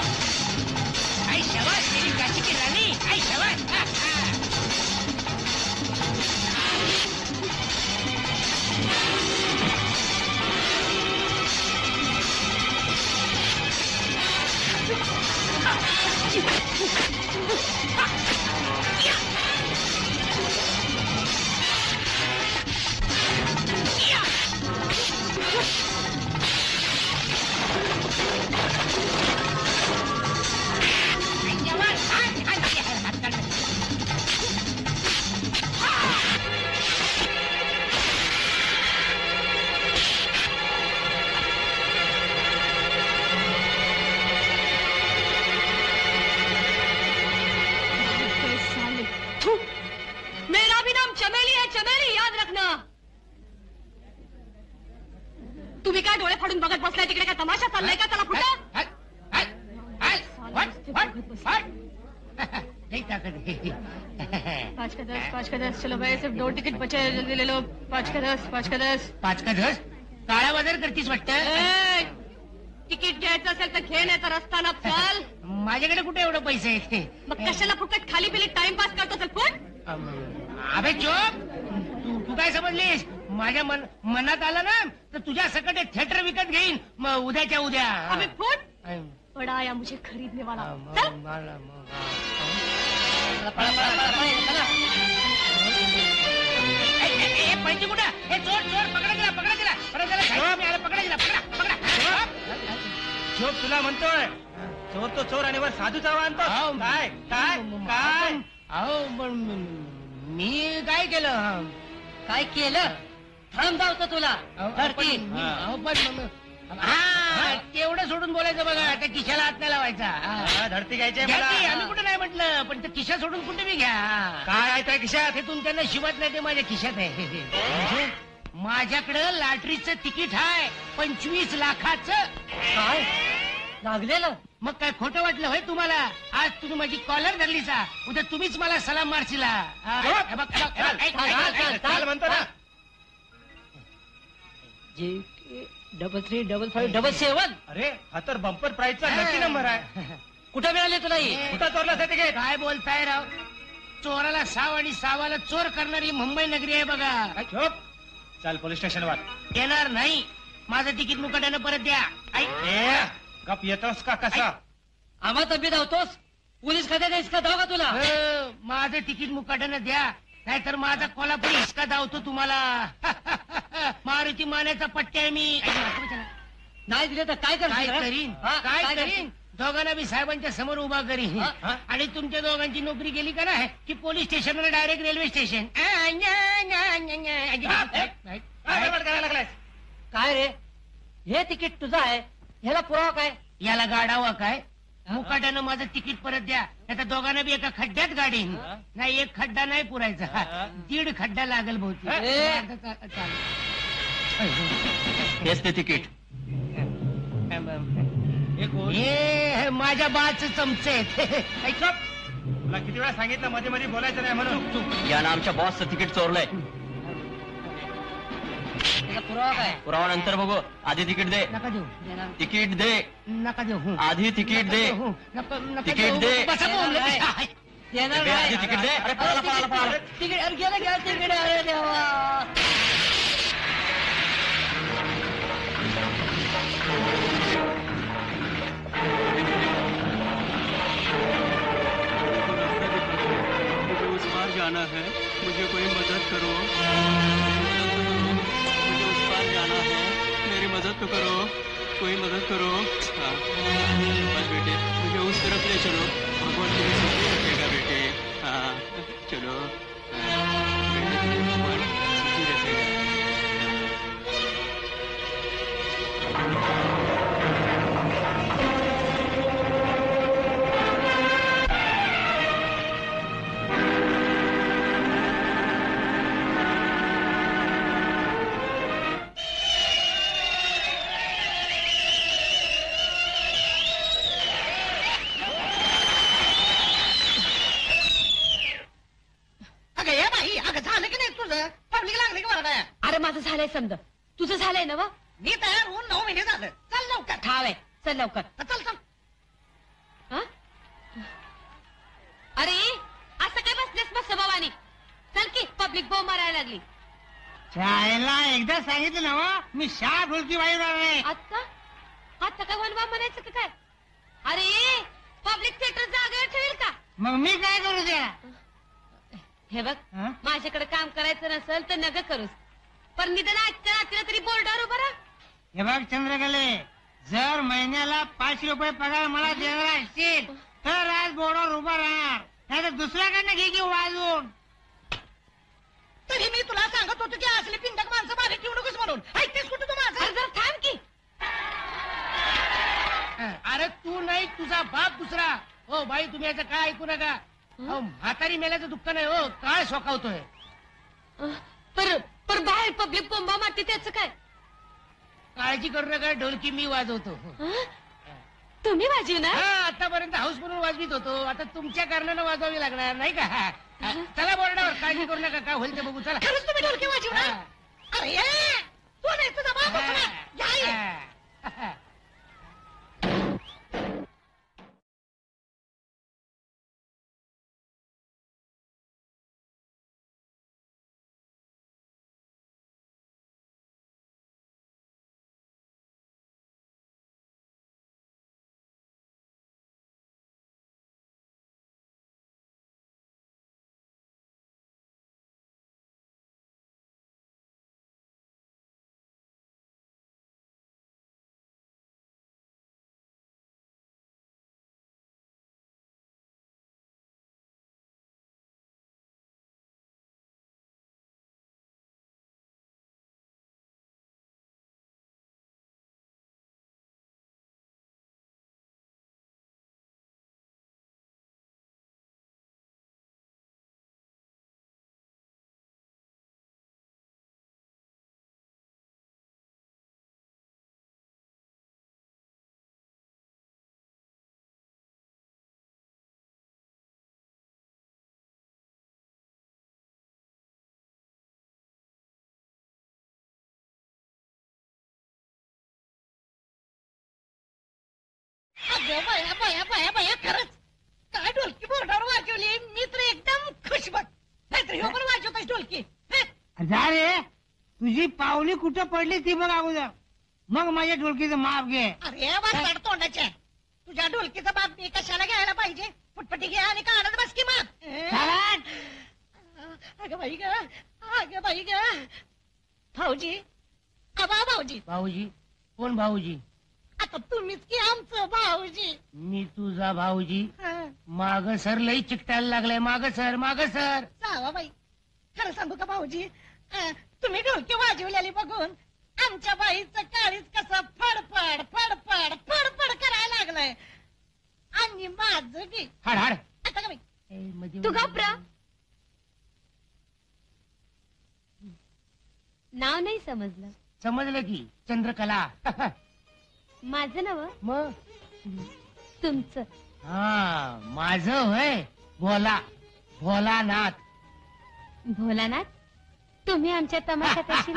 आई शाबाश मेरी काशी की रानी आई शाबाश साले थू, मेरा भी नाम चमेली है चमेली याद रखना तुम्ही काय डोळे फाडून बघत बसलाय तिकडे काय तमाशा चाललाय का चला फुटा नहीं ताकत पाँच का दस चलो भाई सिर्फ 2 टिकट बचे हैं, जल्दी ले लो पाँच का दस पाच का दस काळा बाजार करतीस वाटतं ए, तिकीट घ्यायचं असेल तर घे नाही तर रस्ता चाल माझ्याकडे कुठे एवढं पैसे आहेत मग कशाला फुकट खाली पिली टाइमपास करतो चल फुट अबे चोप तू काय समजलीस माझ्या मनात आलं ना तर तुझ्या सकट थिएटर विकत घेईन मग उद्याच्या उद्या अबे फुट बड़ा आया मुझे खरीदने वाला चल पैसे कुठं हे चोर चोर पकडा गेला पकडा गेला चोप तुला म्हणतोय चोर तो चोर आणि वर साधूचा आणतो काय काय काय अहो पण मी काय केलं काय केलं थांब जावतो तुला धरती तेवढं सोडून बोलायचं बघा त्या किशाला हात नाही लावायचा धरती घ्यायची आम्ही कुठं नाही म्हटलं पण ते खिशा सोडून कुठे बी घ्या. काय आहे त्या खिशात? ते तुमच्या नशिबात नाही, ते माझ्या खिशात आहे. म्हणजे माझ्याकडं लॉटरीचं तिकीट आहे 25 लाखाचं. काय लागलेलं? मग काय खोटं वाटलं होय तुम्हाला? आज तुम्ही माझी कॉलर धरली सा, उद्या तुम्हीच मला सलाम मारशीला. हे बघ, हे बघ, ऐक, ऐक, ऐक, ऐक. काल म्हणतो ना. JK335577. अरे हा तर बंपर प्राईजचा नक्की नंबर आहे. कुठे मिळाले तुला ही? कुठं चोरला तिकीट? काय बोलताय राव? चोराला साव आणि सावाला चोर करणारी मुंबई नगरी आहे बघा. चोप. चल पोलीस स्टेशनवर. येणार नाही. माझं तिकीट मुकाट्यानं परत द्या. ऐक, गप येतोस का कसा? आम्हा तब्येत धावतोस? पोलीस खात्यात हिसका धाव का तुला? माझं तिकीट मुकाट्यानं द्या, नाहीतर माझा कोल्हापुरी हिसका धावतो तुम्हाला. मारुती मान्याचा पट्ट्या आहे मी. नाही दिले तर काय काय करशील रे? करीन? हा, काय करशील? करीन? दोघांना बी साहेबांच्या समोर उभा करीन. हा? आणि तुमच्या दोघांची नोकरी गेली का नाही की पोलीस स्टेशनवर डायरेक्ट रेल्वे स्टेशन. करायला लागलाय? काय रे? हे तिकीट तुझं आहे, ह्याला पुरावा काय? याला गाडावा काय? मुकाट्यानं माझं तिकीट परत द्या, नाही तर दोघांना बी एका खड्ड्यात गाडीन. नाही, एक खड्डा नाही पुरायचा, 1.5 खड्डा लागेल बहुतेक. हेच ते तिकीट. हे माझ्या बाच चमचे आहेत. तुला किती वेळा सांगितलं मध्ये मध्ये बोलायचं नाही म्हणून. यानं आमच्या बॉसचं तिकीट चोरलंय. त्याचा पुरावा काय? पुरावा नंतर बघू, आधी तिकीट दे. नका देऊ, तिकीट दे. नका देऊ. आधी तिकीट दे. तिकीट दे. बसा बोंबलत. देणार दे, आधी नाही. तिकीट दे. अरे पळाला, पळाला, पळाला. तिकीट अरे गेलं गेलं तिकीट. अरे देवा. मुझे उस पार जाना है, मुझे कोई मदद करो, मुझे उस पार जाना है, मेरी मदद तो करो, कोई मदद करो. हाँ, बस बेटे मुझे उस तरफ ले चलो, भगवान मुझे सुखी रखेगा बेटे. हाँ चलो. बेटे तुझे भगवान सुखी रखेगा. अगं हे बाई, अगं झालं की नाही तुझं? पब्लिक लागले की वरडाया. अरे माझं झालंय समजा, तुझं झालंय ना वा? मी तयार होऊन 9 महिने झालं. चल लवकर. ठाव आहे, चल लवकर. चल चल. हा? अरे असं काय बसलेस मस्त भावानी? चल की पब्लिक बॉम्ब मारायला लागली. शाळेला एकदा सांगितलं ना वा, मी शाळा ढोलकी बाई आहे. आता आता काय वनवा म्हणायचं का काय? अरे पब्लिक थिएटर जागेवर ठेवेल का? मग मी काय करू द्या? हे बघ, हं? माझ्याकडे काम करायचं नसेल तर नग करूस, पण निदान आजच्या रात्री तरी बोर्डावर उभा राहा. हे बघ चंद्रकले, जर महिन्याला 500 रुपये पगार मला देणार असतील तर आज बोर्डावर उभा राहणार, नाही तर दुसऱ्याकडनं घे की वाजवून. तरी मी तुला सांगत होतो की असले पिंडक माणसं मागे ठेवू नकोस म्हणून. ऐकतेस कुठं तू अरे माझं? जरा थांब की. अरे तू नाही, तुझा बाप दुसरा. हो बाई, तुम्ही याचं काय ऐकू नका. अहो, म्हातारी मेल्याचं दुःख नाही हो, काय सोकावतोय. पर बाहेर पब्लिक बोंबा मारते त्याचं काय? काळजी करू नका, ढोलकी मी वाजवतो. हं? तुम्ही वाजवणार? हा, आतापर्यंत हाऊस म्हणून वाजवीत होतो, आता तुमच्या कारणानं वाजवावी लागणार नाही का? चला बोर्डावर, काळजी करू नका, काय होईल ते बघू. चला. तुम्ही ढोलकी वाजवणार? अरे तू नाही, तुझा बाप. अगं बया बया बया बया खरंच काय ढोलकी बोर्डावर वाजवली मी तर एकदम खुश बघ नाहीतर ह्यो पण वाजवतोय ढोलकी जा रे तुझी पावली कुठं पडली ती बघ अगोदर मग माझ्या ढोलकीचं माप घे. अरे वाट तोंडाच्या तुझ्या ढोलकीचा बाप मी कशाला घ्यायला पाहिजे फुटपटी घे आणि काढत बस की मग. अगं बाई ग अगं बाई ग भाऊजी अबा भाऊजी. भाऊजी कोण भाऊजी? आता तुम्हीच की आमचं भाऊजी. मी तुझा भाऊजी. हं. माग सर लई चिकटायला लागलाय. माग सर माग सर. जावा बाई खरं सांगू का भाऊजी तुम्ही ढोलकी वाजवलेली बघून आमच्या बाईचं काळीच कसं फडफड फडफड फडफड करायला लागलंय आणि माझं बी. हाड हाड. आता का बाई तू घाबरा. नाव नाही समजलं. समजलं की चंद्रकला. माझं नाव मग तुमचं. हा माझं होय भोला भोलानाथ. भोलानाथ तुम्ही आमच्या तमाशात अशी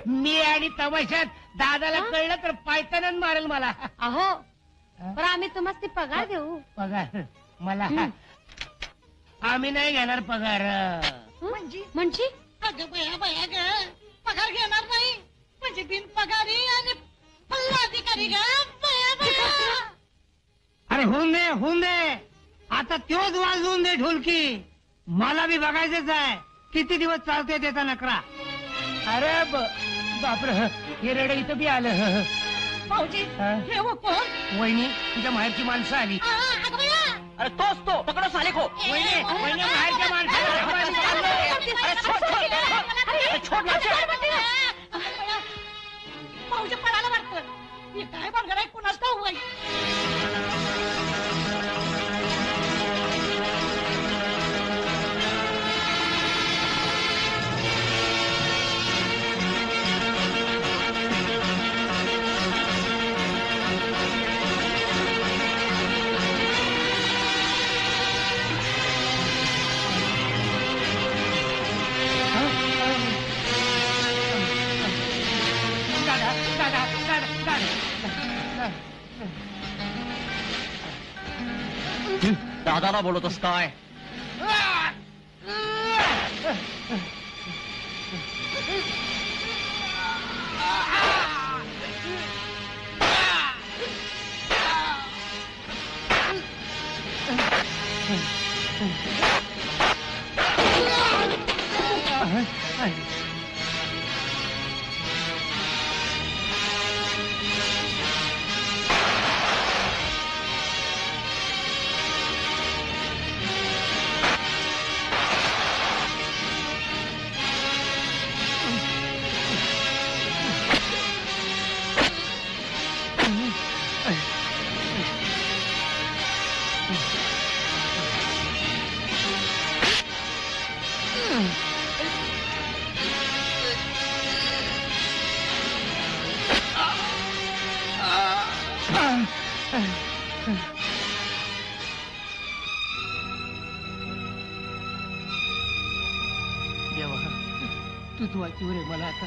मी आणि तमाशात दादाला हा? कळलं तर पायतानाच मारेल मला. अहो पण आम्ही तुम्हाला ते पगार देऊ. पगार मला हं. आम्ही नाही घेणार पगार. म्हणजे अगं बया बया ग पगार घेणार नाही म्हणजे बिन पगारी आणि अधिकारी ग बया बया. अरे होऊन दे आता त्योच वाजवून दे ढोलकी. मला बी बघायचंच आहे किती दिवस चालतोय त्याचा नकरा. अरे बापर हे रेडे इथं बी आलं. भाऊजी हा? हे हो कोण वहिनी तुझ्या माहेरची माणसं आली. अगं बया. अरे तोच तो पकडो साले को. वहिनी माहेरच्या माणसाला भाऊजी पडायला वाटतं हे काय बघणार आहे कुणाच ठाऊक बाई. दादाला बोलतोस काय? देवा तूच वाचीव रे मला आता.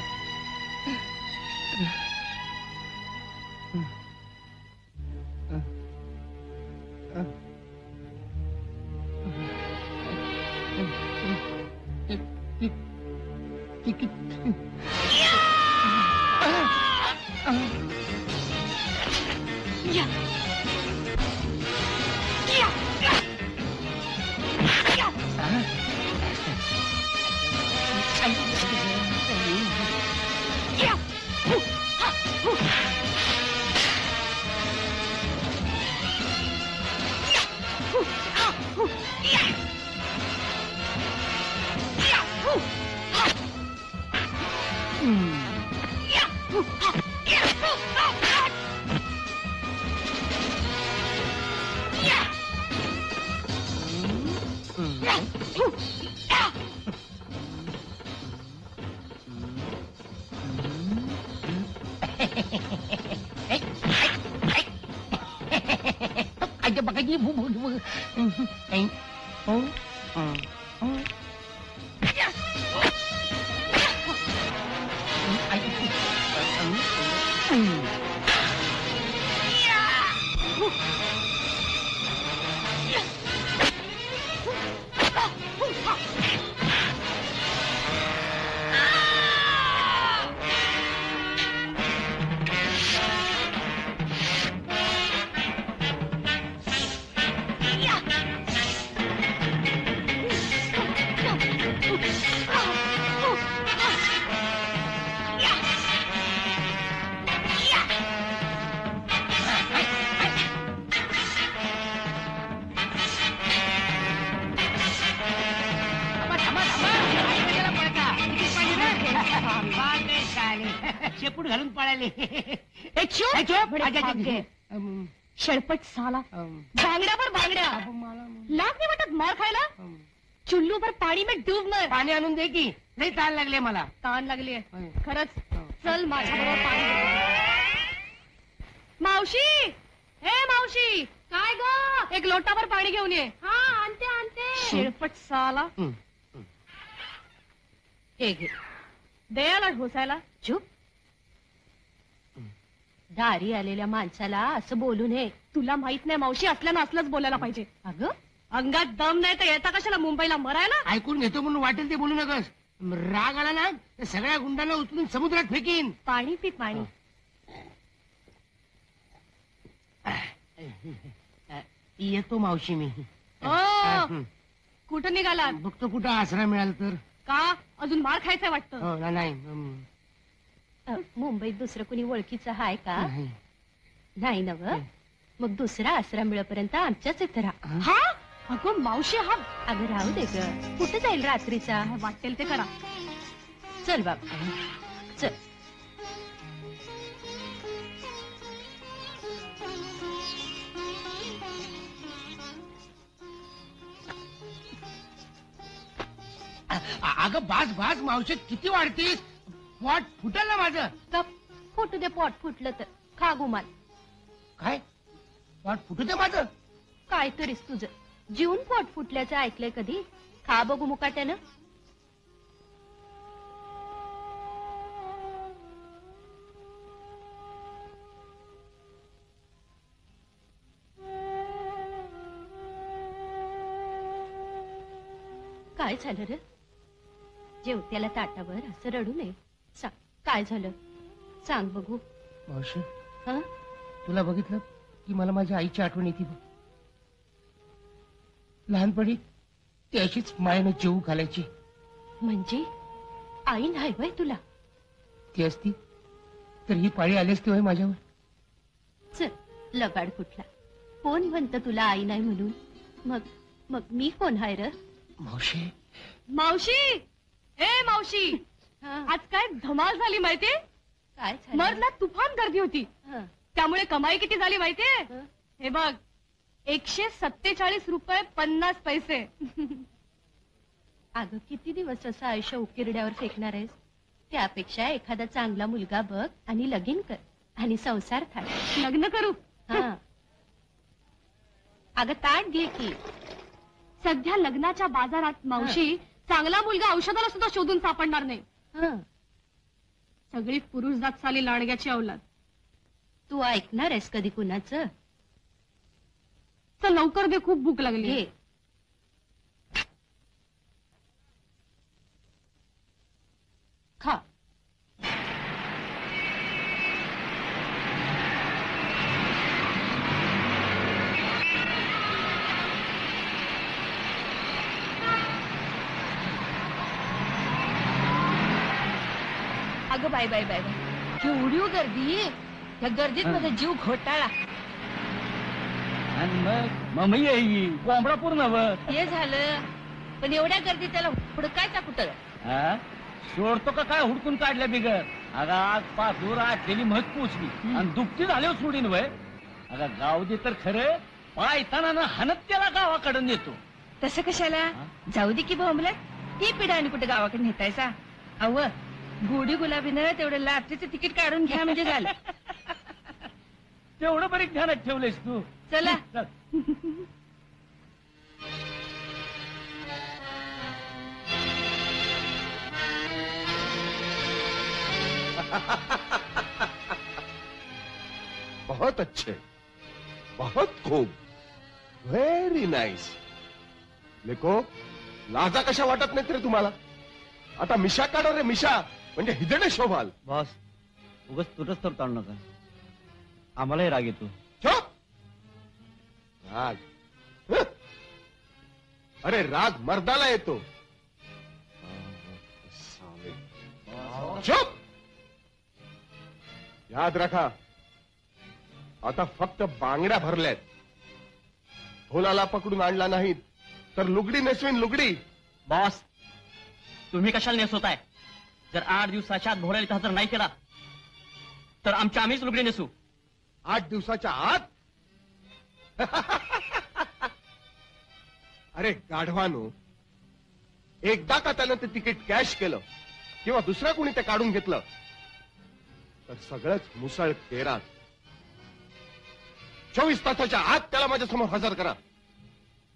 शेपूट घालून पळाले. शरपट साला बांगड्यावर बांगड्या लाग नाही वाटत मार खायला. चुल्लू पर पाणी में डूब मर. पाणी आणून दे की, नाही ताण लागले मला. ताण लागली आहे खरंच. चल माझ्याबरोबर पाणी घे. मावशी, हे मावशी, काय ग, एक लोटाभर पाणी घेऊन ये. हा आणते आणते. शेरपट साला. हे घे, दयाला ढोसायला. चुप. दारी आलेल्या माणसाला असं बोलू नये. तुला माहित नाही मावशी, असल्यानं असलंच बोलायला पाहिजे. अगं अंगात दम नाही तर येता कशाला मुंबईला मरायला. ऐकून घेतो म्हणून वाटेल ते बोलू नकस. राग आला ना तर सगळ्या गुंडांना उचलून समुद्रात फेकीन. पाणी पी पाणी. येतो मावशी मी. कुठं निघाला? बघतो कुठं आसरा मिळाला तर. का अजून मार खायचंय वाटतं? हो, नाही मुंबईत दुसरं कुणी ओळखीचं हाय का? नाही. नाही नव. मग दुसरा आसरा मिळेपर्यंत आमच्याच इथं राहा. हा अगं मावशी, हा अगं राहू दे ग, कुठं जाईल रात्रीचा? वाटेल ते करा. चल बाबा चल. अगं बास बास मावशी, किती वाढतीस? पोट फुटल ना माझं. गप, फुटू दे. पोट फुटलं तर खा गुमान. काय पोट फुटू दे माझं? काय तरीस तुझं. जीवन पोट फुटल्याचं ऐकलंय कधी? खा बघू मुकाट्यानं. काय झालं रे? जेवत्याला ताटावर असं रडू नये. सांग काय झालं, सांग बघू. मावशी, हं? तुला बघितलं की मला माझ्या आईची आठवण येते बघ. लहानपणी ती अशीच मायेनं जेवू घालायची. म्हणजे आई नाही वय तुला? ती असती तर ही पाळी आली असती होय माझ्यावर. चल लगाड कुठला. कोण म्हणतं तुला आई नाही म्हणून? मग मग मी कोण हाय र? मावशी, मावशी, ए मावशी, आज काय धमाल झाली माहितीये? काय झालं? मरला तुफान गर्दी होती. हं. त्यामुळे कमाई किती झाली माहितीये? हं. हे बघ, 147 रुपये 50 पैसे. अगं किती दिवस असं आयुष्य उकिरड्यावर फेकणार आहेस? त्यापेक्षा एखादा चांगला मुलगा बघ आणि लगीन कर आणि संसार थाट. लग्न करू. हं. अगं ताट घे की. सध्या लग्नाच्या बाजारात मावशी चांगला मुलगा औषधाला सुद्धा शोधून सापडणार नाही. हं. सगळी पुरुष जात साली लाडग्याची अवलाद. तू ऐकणार आहेस कधी कुणाचं? तर लवकर दे, खूप भूक लागली. घे. खा. अगं बाय बाय बाय बाय, केवढी गर्दी. या गर्दीत माझा जीव घोटाळा. आणि मग मम्मी येई कोंबडा पूर्ण हे झालं, पण एवढ्या गर्दीत त्याला हुडकायचा कुठं? सोडतो का काय हुडकून काढल्या बिगर? अगं आज पाचूर आटलेली महत पोचली आणि दुपटी झाल्यावर सोडीन वय. अगं गाव दे तर खरं, पायताना हानत त्याला गावाकडे नेतो. तसं कशाला? जाऊ दे की बोंबला. ती पिढा आणि कुठे गावाकडे नेतायचा? अव गोडी गुलाबीनं तेवढं लाटरीचं तिकीट काढून घ्या म्हणजे झालं. तेवढं बरी ध्यानात ठेवलेस तू. चला. चल. बहुत अच्छे, बहुत खूब, वेरी नाइस. लेको लाजा कशा वाटत नाहीत रे तुम्हाला? आता मिशा काढा रे मिशा, म्हणजे हिदडे शोभाल. बॉस उगाच तुटच तर ताण नका, आम्हालाही राग येतो. चुप! राग हं? अरे राग मर्दाला येतो. चुप! याद रखा, आता फक्त बांगड्या भरल्यात. भोलाला पकडून आणला नाहीत तर लुगडी नेसवीन लुगडी. बॉस तुम्ही कशाला नेसवताय? जर 8 दिवसाच्या आत भोवऱ्याला इथं हजर नाही केला तर आम्हीच लुगडी नेसू. 8 दिवसाच्या आत? अरे गाढवानो, एकदा का त्यानं ते तिकीट कॅश केलं किंवा दुसऱ्या कोणी ते काढून घेतलं तर सगळंच मुसळ केरात. 24 तासाच्या आत त्याला माझ्यासमोर हजर करा.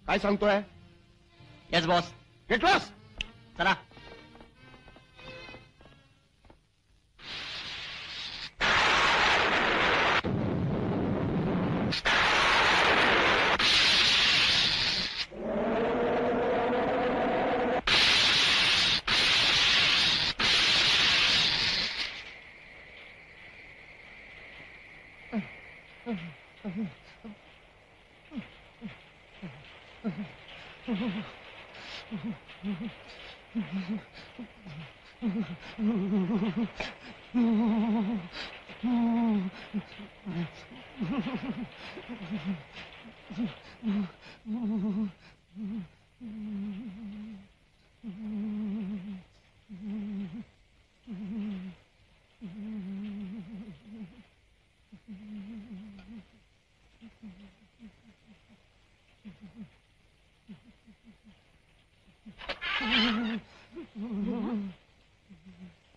काय सांगतोय? Yes boss. घेतलास? चला.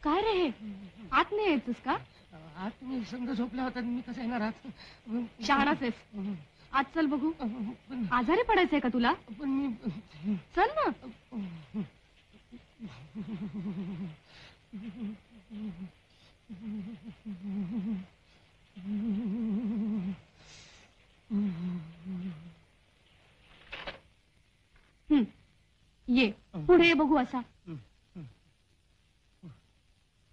काय रे हे? आत नाही यायचंस का? आज तुम्ही संघ झोपल्या होता, मी कसं येणार आत? शहाणाच आहेस. आज चल बघू. आजारी पडायचंय का तुला? पण मी चल ना. ये पुढे ये बघू असा.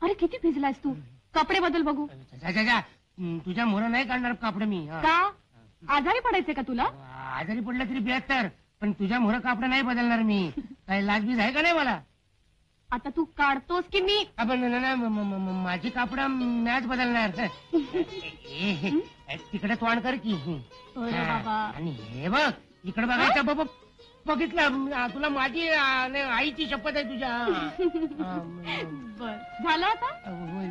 अरे किती भिजलायस तू. कपडे बदल बघू. जा जा जा, तुझ्या मोर नाही काढणार कापड मी. हा. का आजारी पडायचंय का तुला? आजारी पडलं तरी 72, पण तुझ्या मोर कापड नाही बदलणार मी. काय लाजबीज आहे का नाही मला? आता तू काढतोस की मी? आपण माझी कापड मॅच बदलणार. तिकडे तोंड कर की. अरे बाबा. आणि हे बघ इकडे बघायचं. बाबा बघितलं तुला माझी आईची शपथ आहे तुझ्या. बर झालं आता. होय.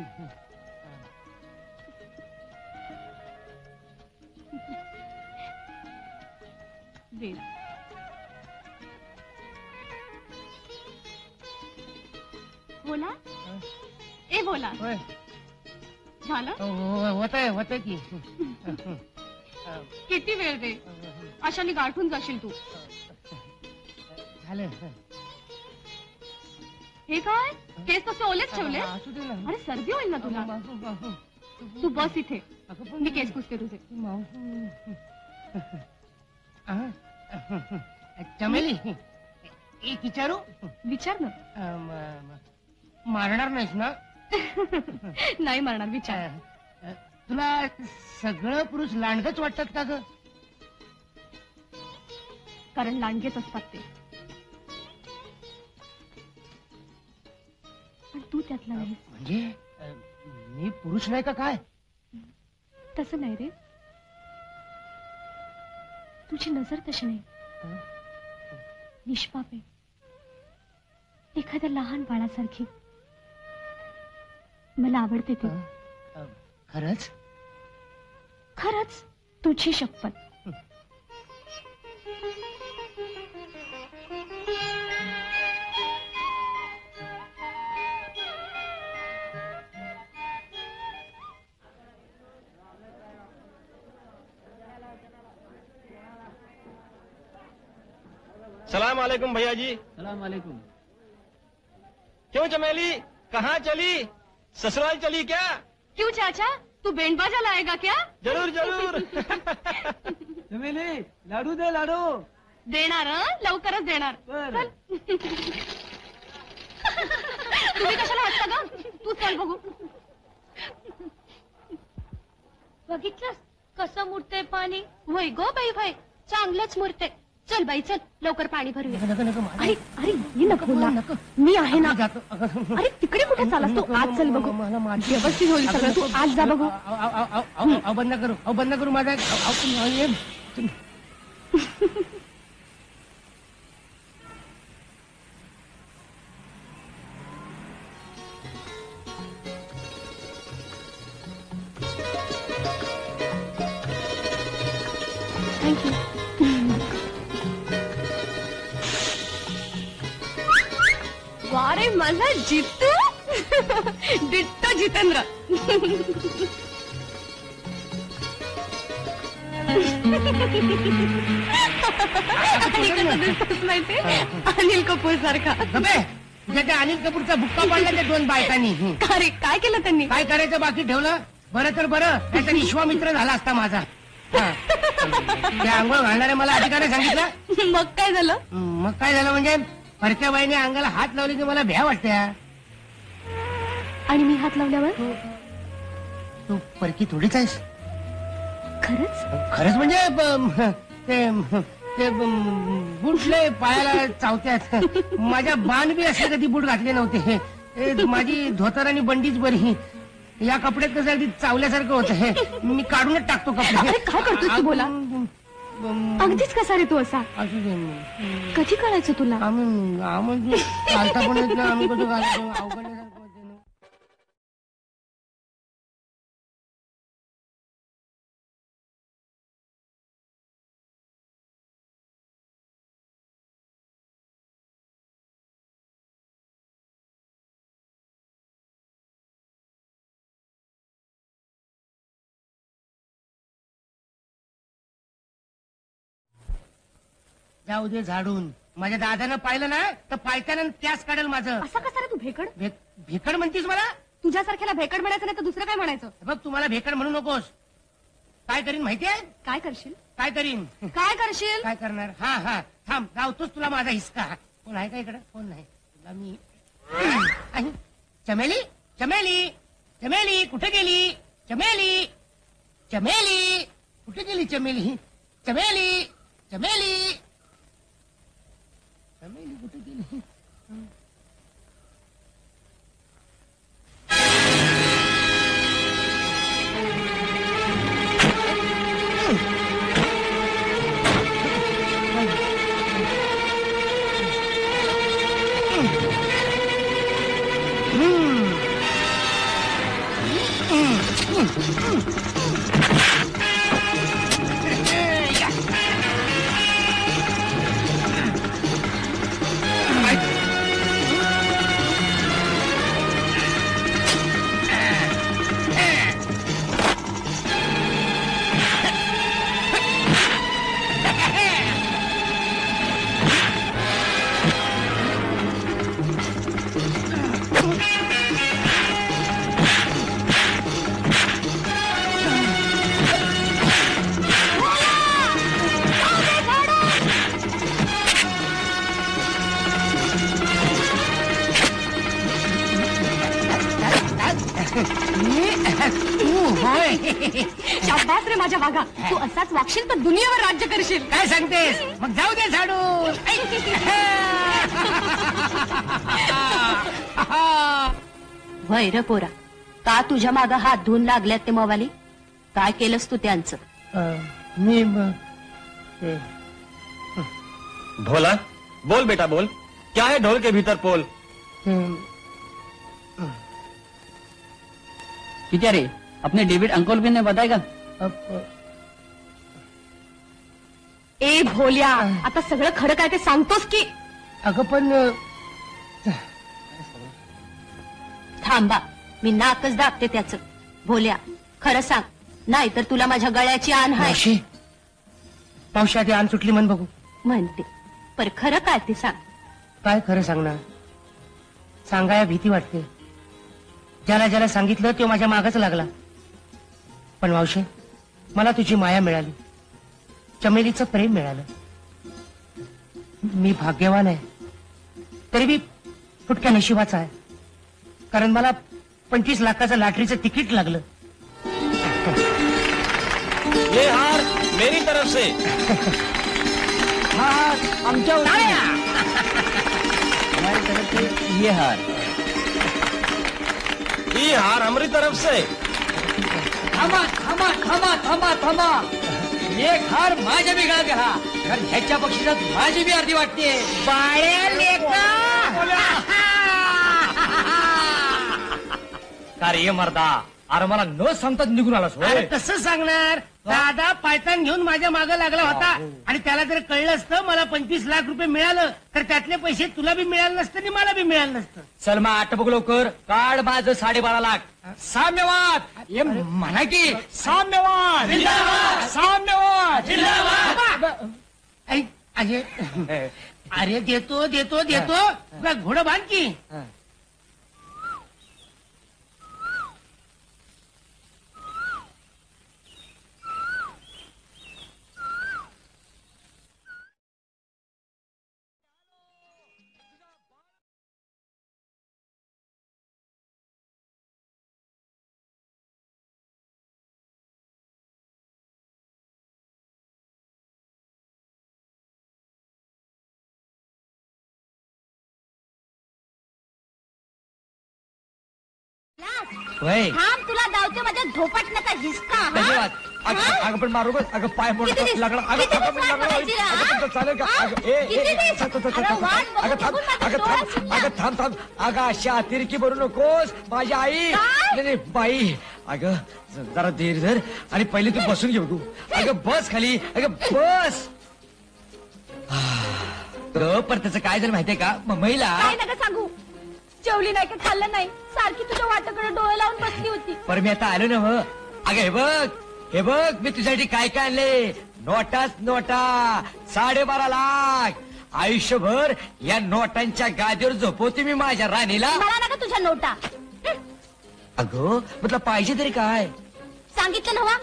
दे. बोला. ए बोला. होय. झालं. होतंय की. किती वेळ रे? अशाने गाठून जाशील तू. झालं. हे काय केस तसे ओलेच ठेवले? असू दे ना. अरे सर्दी होईल ना तुला. तू बस इथे, मी केस पुसते तुझे. चमेली एक विचारू? विचार ना. मारणार नाहीस ना? नाही मारणार. विचार. तुला सगळं पुरुष लांडगच वाटतात का ग? कारण लांडगेच असतात ते. पण तू त्यातला नाही. म्हणजे मी पुरुष नाही का काय? तसं नाही रे. तुझी नजर तशी नाही. निष्पाप आहे. एखाद्या लहान बाळासारखी. मला आवडते ती. खरंच? खरंच तुझी शपथ. सलाम अलैकुम भैया जी. सलाम वालेकुम. क्यों चमेली, कहाँ चली? ससुराल चली क्या? क्यों चाचा, तू बैंड बाजा लाएगा क्या? जरूर जरूर. चमेली लाडू दे लाडू. देणार लवकरच देणार चल. तुम्ही कशाला हसता ग? तू चल बघू. बघितलंस कसं मुरतंय पाणी. वय गो बाई वय, चांगलंच मुरते. चल बाई चल, लवकर पाणी भरूया. नको नको नको. अरे अरे मी नको ना. नको. मी आहे ना. जातो. अगं, अरे तिकडे कुठे चालस तू? आज चल बघू. मला माझी व्यवस्थित होईल सगळं. तू आज जा बघू. बंद करू. बंद करू माझा. थँक्यू. वारे माझा जितू. डिट्टो जितेंद्र. आणि कसं दिसतोस माहिती? अनिल कपूर सारखा. तुझ्या त्या अनिल कपूरचा बुक्का पाडला त्या दोन बायकांनी. अरे काय केलं त्यांनी? काय करायचं बाकी ठेवलं. बरं तर बरं, नाहीतर विश्वामित्र झाला असता माझा. हा. ते आंघोळ घालणारे मला अधिकाऱ्या सांगितलं. मग काय झालं? मग काय झालं म्हणजे परक्या बाईने अंगाला हात लावले की मला भ्या वाटत्या. आणि मी हात लावल्यावर तू परकी थोडीच आहेस. खरंच? खरंच म्हणजे ते बूटले पायाला चावत्यात. माझ्या बाण बी असे कधी बूट घातले नव्हते. माझी धोतर आणि बंडीच बरी. या कपड्यात कसं अगदी चावल्यासारखं होतं. मी काढूनच टाकतो कपडे. अरे काय करतोस तू? बोला. अगदीच कसा रे तू असा? असू दे. कधी कळायचं तुला? आम्ही चालता पण येत नाही. आम्ही कसं घालतो अवघडल्यासारखं होतं ना. जाऊ दे झाडून. माझ्या दादानं पाहिलं ना तर पायथ्यानं त्याच काढेल माझं. असा कसा रे तू भेकड? भेकड म्हणतीस मला? तुझ्यासारख्याला भेकड म्हणायचं नाही तर दुसरं काय म्हणायचं? बघ तुम्हाला भेकड म्हणू नकोस. काय करीन माहितीये? काय करशील? काय करीन? काय करशील? काय करणार? हा हा थांब, गावतोच तुला माझा हिसका. कोण आहे का इकडं? कोण नाही. तुला मी आई, चमेली चमेली चमेली कुठे गेली? चमेली चमेली कुठे गेली? चमेली चमेली चमेली चमेली कुठे गेली? शाबास रे माझ्या वाघा. तू असाच वागशील तर दुनियेवर राज्य करशील. काय सांगतेस? मग जाऊ दे झाडून. वय रे पोरा, का तुझ्या मागं हात धुवून लागल्यात ते मवाली? काय केलंस तू त्यांचं? मी भोला बोल बेटा बोल, क्या है ढोल के भीतर पोल? क्या रे, अपने डेविड अंकल भी ने बताएगा? ए भोल्या, आता सगळं खरं काय ते सांगतोस की? अगं पण थांबा, मी नाकच दाबते त्याचं. भोल्या, खरं सांग, नाही तर तुला माझ्या गळ्याची आण आहे. मावशी, मावशी आधी आण सुटली म्हण बघू. म्हणते, पर खरं काय ते सांग. काय खरं सांगणार? सांगाया भीती वाटते. ज्याला ज्याला सांगितलं तो माझ्या मागच लागला. पण मावशी, मला तुझी माया मिळाली, चमेलीचं प्रेम मिळालं. मी भाग्यवान आहे, तरी मी फुटक्या नशिबाचा आहे, कारण मला 25 लाखाचं लॉटरीचं तिकीट लागलं. ये हार मेरी तरफ से. हा आमच्या टाळ्या! हमारी तरफ से ये हार. ये हार हमारी तरफ से. थांबा थांबा थांबा थांबा थांबा. एक हार माझ्या बी गळ्यात घाला, कारण ह्याच्या बक्षिसात माझी बी अर्धी वाटते. बाळ्या लेका! का रे मर्दा, अरे मला न सांगताच निघून आलास अरे होय. कसं सांगणार, दादा पायतान घेऊन माझ्या मागे लागला होता, आणि त्याला जर कळलं असतं मला 25 लाख रुपये मिळालं तर त्यातले पैसे तुला बी मिळालं नसतं आणि मला बी मिळालं नसतं. चल मग आठ बघ लवकर, काढ माझं 12.5 लाख. साम्यवाद हे म्हणा की साम्यवाद. साम्यवाद. अरे देतो देतो देतो, तुला घोडं बांध की. वय थांब, तुला दावते माझ्या झोपाटण्याचा हिसका. हा? धन्यवाद. अगं पण मारू बस. अगं पाय मोडत किती दिस- लागला. किती दिस वाट बघायची रे, हा? अगं चालेल का? हा? अगं, ए, ए, किती दिस? थांब, थांब, थांब, अरे थांब, वाट थांब. बघून अगं थांब, बघून माझा अगं डोळा थांब, सुटला. अगं थांब थांब. अगं अशी अतिरेकी भरू नकोस माझी आई. काय? नाही, नाही, बाई. अगं जरा धीर धर आणि पहिले तू बसून घेऊ तू. अगं बस खाली. अगं बस. पण त्याचं काय झालं माहितीये का महिला काय नका सांगू, जेवली नाही का खाल्लं नाही, सारखी तुझ्या वाटाकडे डोळे लावून बसली होती. पर मी आता आलो ना हो. अगं हे बघ मी तुझ्यासाठी काय काय आणले. नोटाच नोटा. 12.5 लाख. आयुष्यभर या नोटांच्या गादीवर झोपवते मी माझ्या राणीला. मला नका तुझ्या नोटा. अगं म्हटलं पाहिजे तरी काय. सांगितलं नव्हा.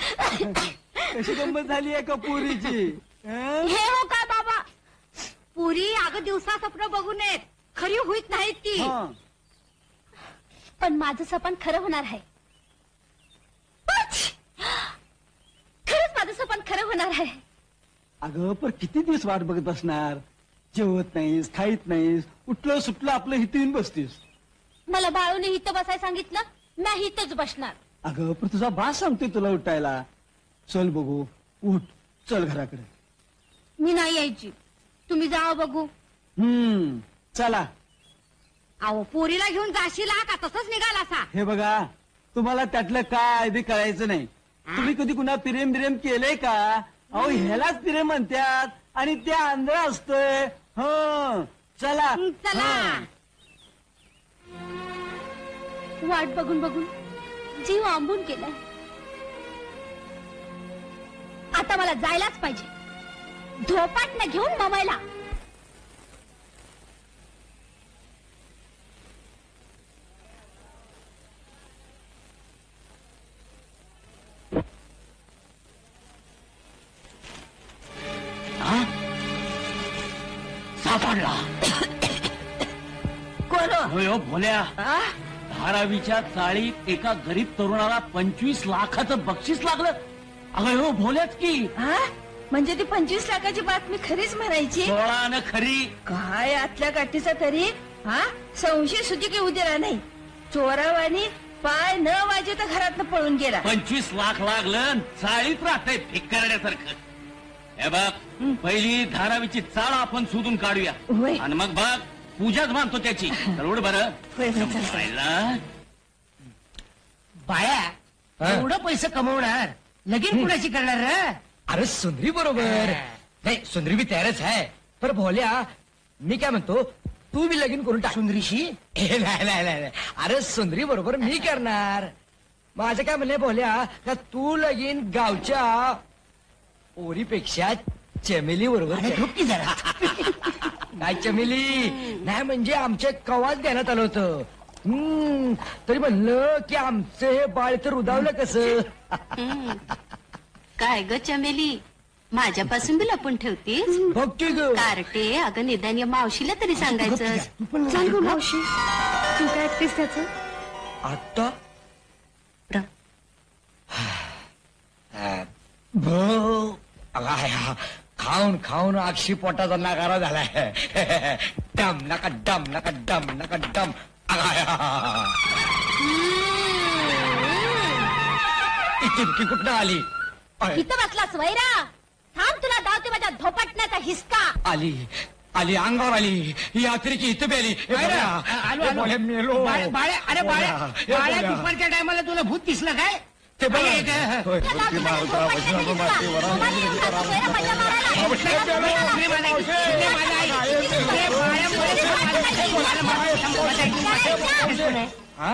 कशी गंमत झाली आहे का पुरीची. हे हो काय बाबा, पुरी अगं दिवसा स्वप्न बघून येत, खरी होईत नाही ती. पण माझं सपन खरं होणार आहे. खरंच माझं सपन खरं होणार आहे. अगं पण किती दिवस वाट बघत बसणार. जेवत नाहीस, खाईत नाहीस, उठलं सुटलं आपलं हित येऊन बसतीस. मला बाळूने इथं बसायला सांगितलं, मी इथंच बसणार. अगं पण तुझा बास सांगतोय तुला उठायला. चल बघू, उठ, चल घराकडे. मी नाही यायची, तुम्ही जावा बघू. चला. अहो पोरीला घेऊन जाशीला का तसंच निघाला असा. हे बघा, तुम्हाला त्यातलं काय बी कळायचं नाही. तुम्ही कधी कुणा प्रेम बिरेम केलंय का. अहो ह्यालाच प्रेम म्हणतात आणि ते आंधळ असतंय. चला चला. वाट बघून बघून जीव आंबून गेलाय. आता मला जायलाच पाहिजे, धोपाटनं घेऊन ममायला. सापडला. कोण होय हो भोल्या. 12वीच्या चाळीत एका गरीब तरुणाला 25 लाखाचं बक्षीस लागलं. अगं हो भोल्याच की. म्हणजे ती 25 लाखाची बातमी खरीच म्हणायची. 16 खरी. काय आतल्या गाठीचा तरी संशय सुधी की उद्याला नाही. चोरावानी पाय न वाजवता घरातनं पळून गेला. 25 लाख लागलं, चाळीत राहतंय फिक्करण्यासारखं. हे बघ, पहिली 12वीची चाळ आपण शोधून काढूया होय. आणि मग बघ पूजाच मानतो त्याची. करोड बरं. होय, होय, चालतंय. पाहिलं? बाळ्या एवढं पैसे कमवणार, लगीन कुणाची करणार रे. अरे सुंदरी बरोबर. नाही सुंदरी बी तयारच आहे. पर भोल्या मी काय म्हणतो, तू बी लगीन करून टाक. सुंदरीशी नाही. अरे सुंदरी बरोबर मी करणार. माझं काय म्हणलंय भोल्या, का तू लगीन गावच्या पोरीपेक्षा चमेली बरोबर कर. झोपकी जरा. काय चमेली नाही म्हणजे आमच्या कवाच देण्यात आलं होतं. तरी म्हणलं की आमचं हे बाळ तर उदावलं कसं. काय ग चमेली, माझ्यापासून बी लपून ठेवतीस? बघ की ग. कार्टे, अगं निदान या मावशीला तरी सांगायचं. सांग गं मावशी, तू काय ऐकतेस त्याचं? आता प्र- खाऊन खाऊन अक्षी पोटाचा नाकारा झालाय. डम नका डम नका डम नका डम. ती चिमकी कुठनं आली? इथं बसलास वैरा, थांब तुला धावते माझ्या धोपटण्याचा हिसका. आली आली अंगावर आली. ही यात्रेची इथं बी आली. हे आलो, बघा, आलो. हे बोले मेलो. बाळ्या, अरे बाळ्या, हे बाळ्या, बोल्या. दुपारच्या टायमाला तुला भूत दिसलं काय? ते बघा. अरे, ग- होय. तुला धावते माझ्या धोपटण्याचा हिसका. तुम्हाला येऊन जातो वैरा माझ्या मारायला. सुने माझा आई, सुने माझा आई. सुने बाळ्यामुळे तुला माझं- मला संपवायचं आहे. हा?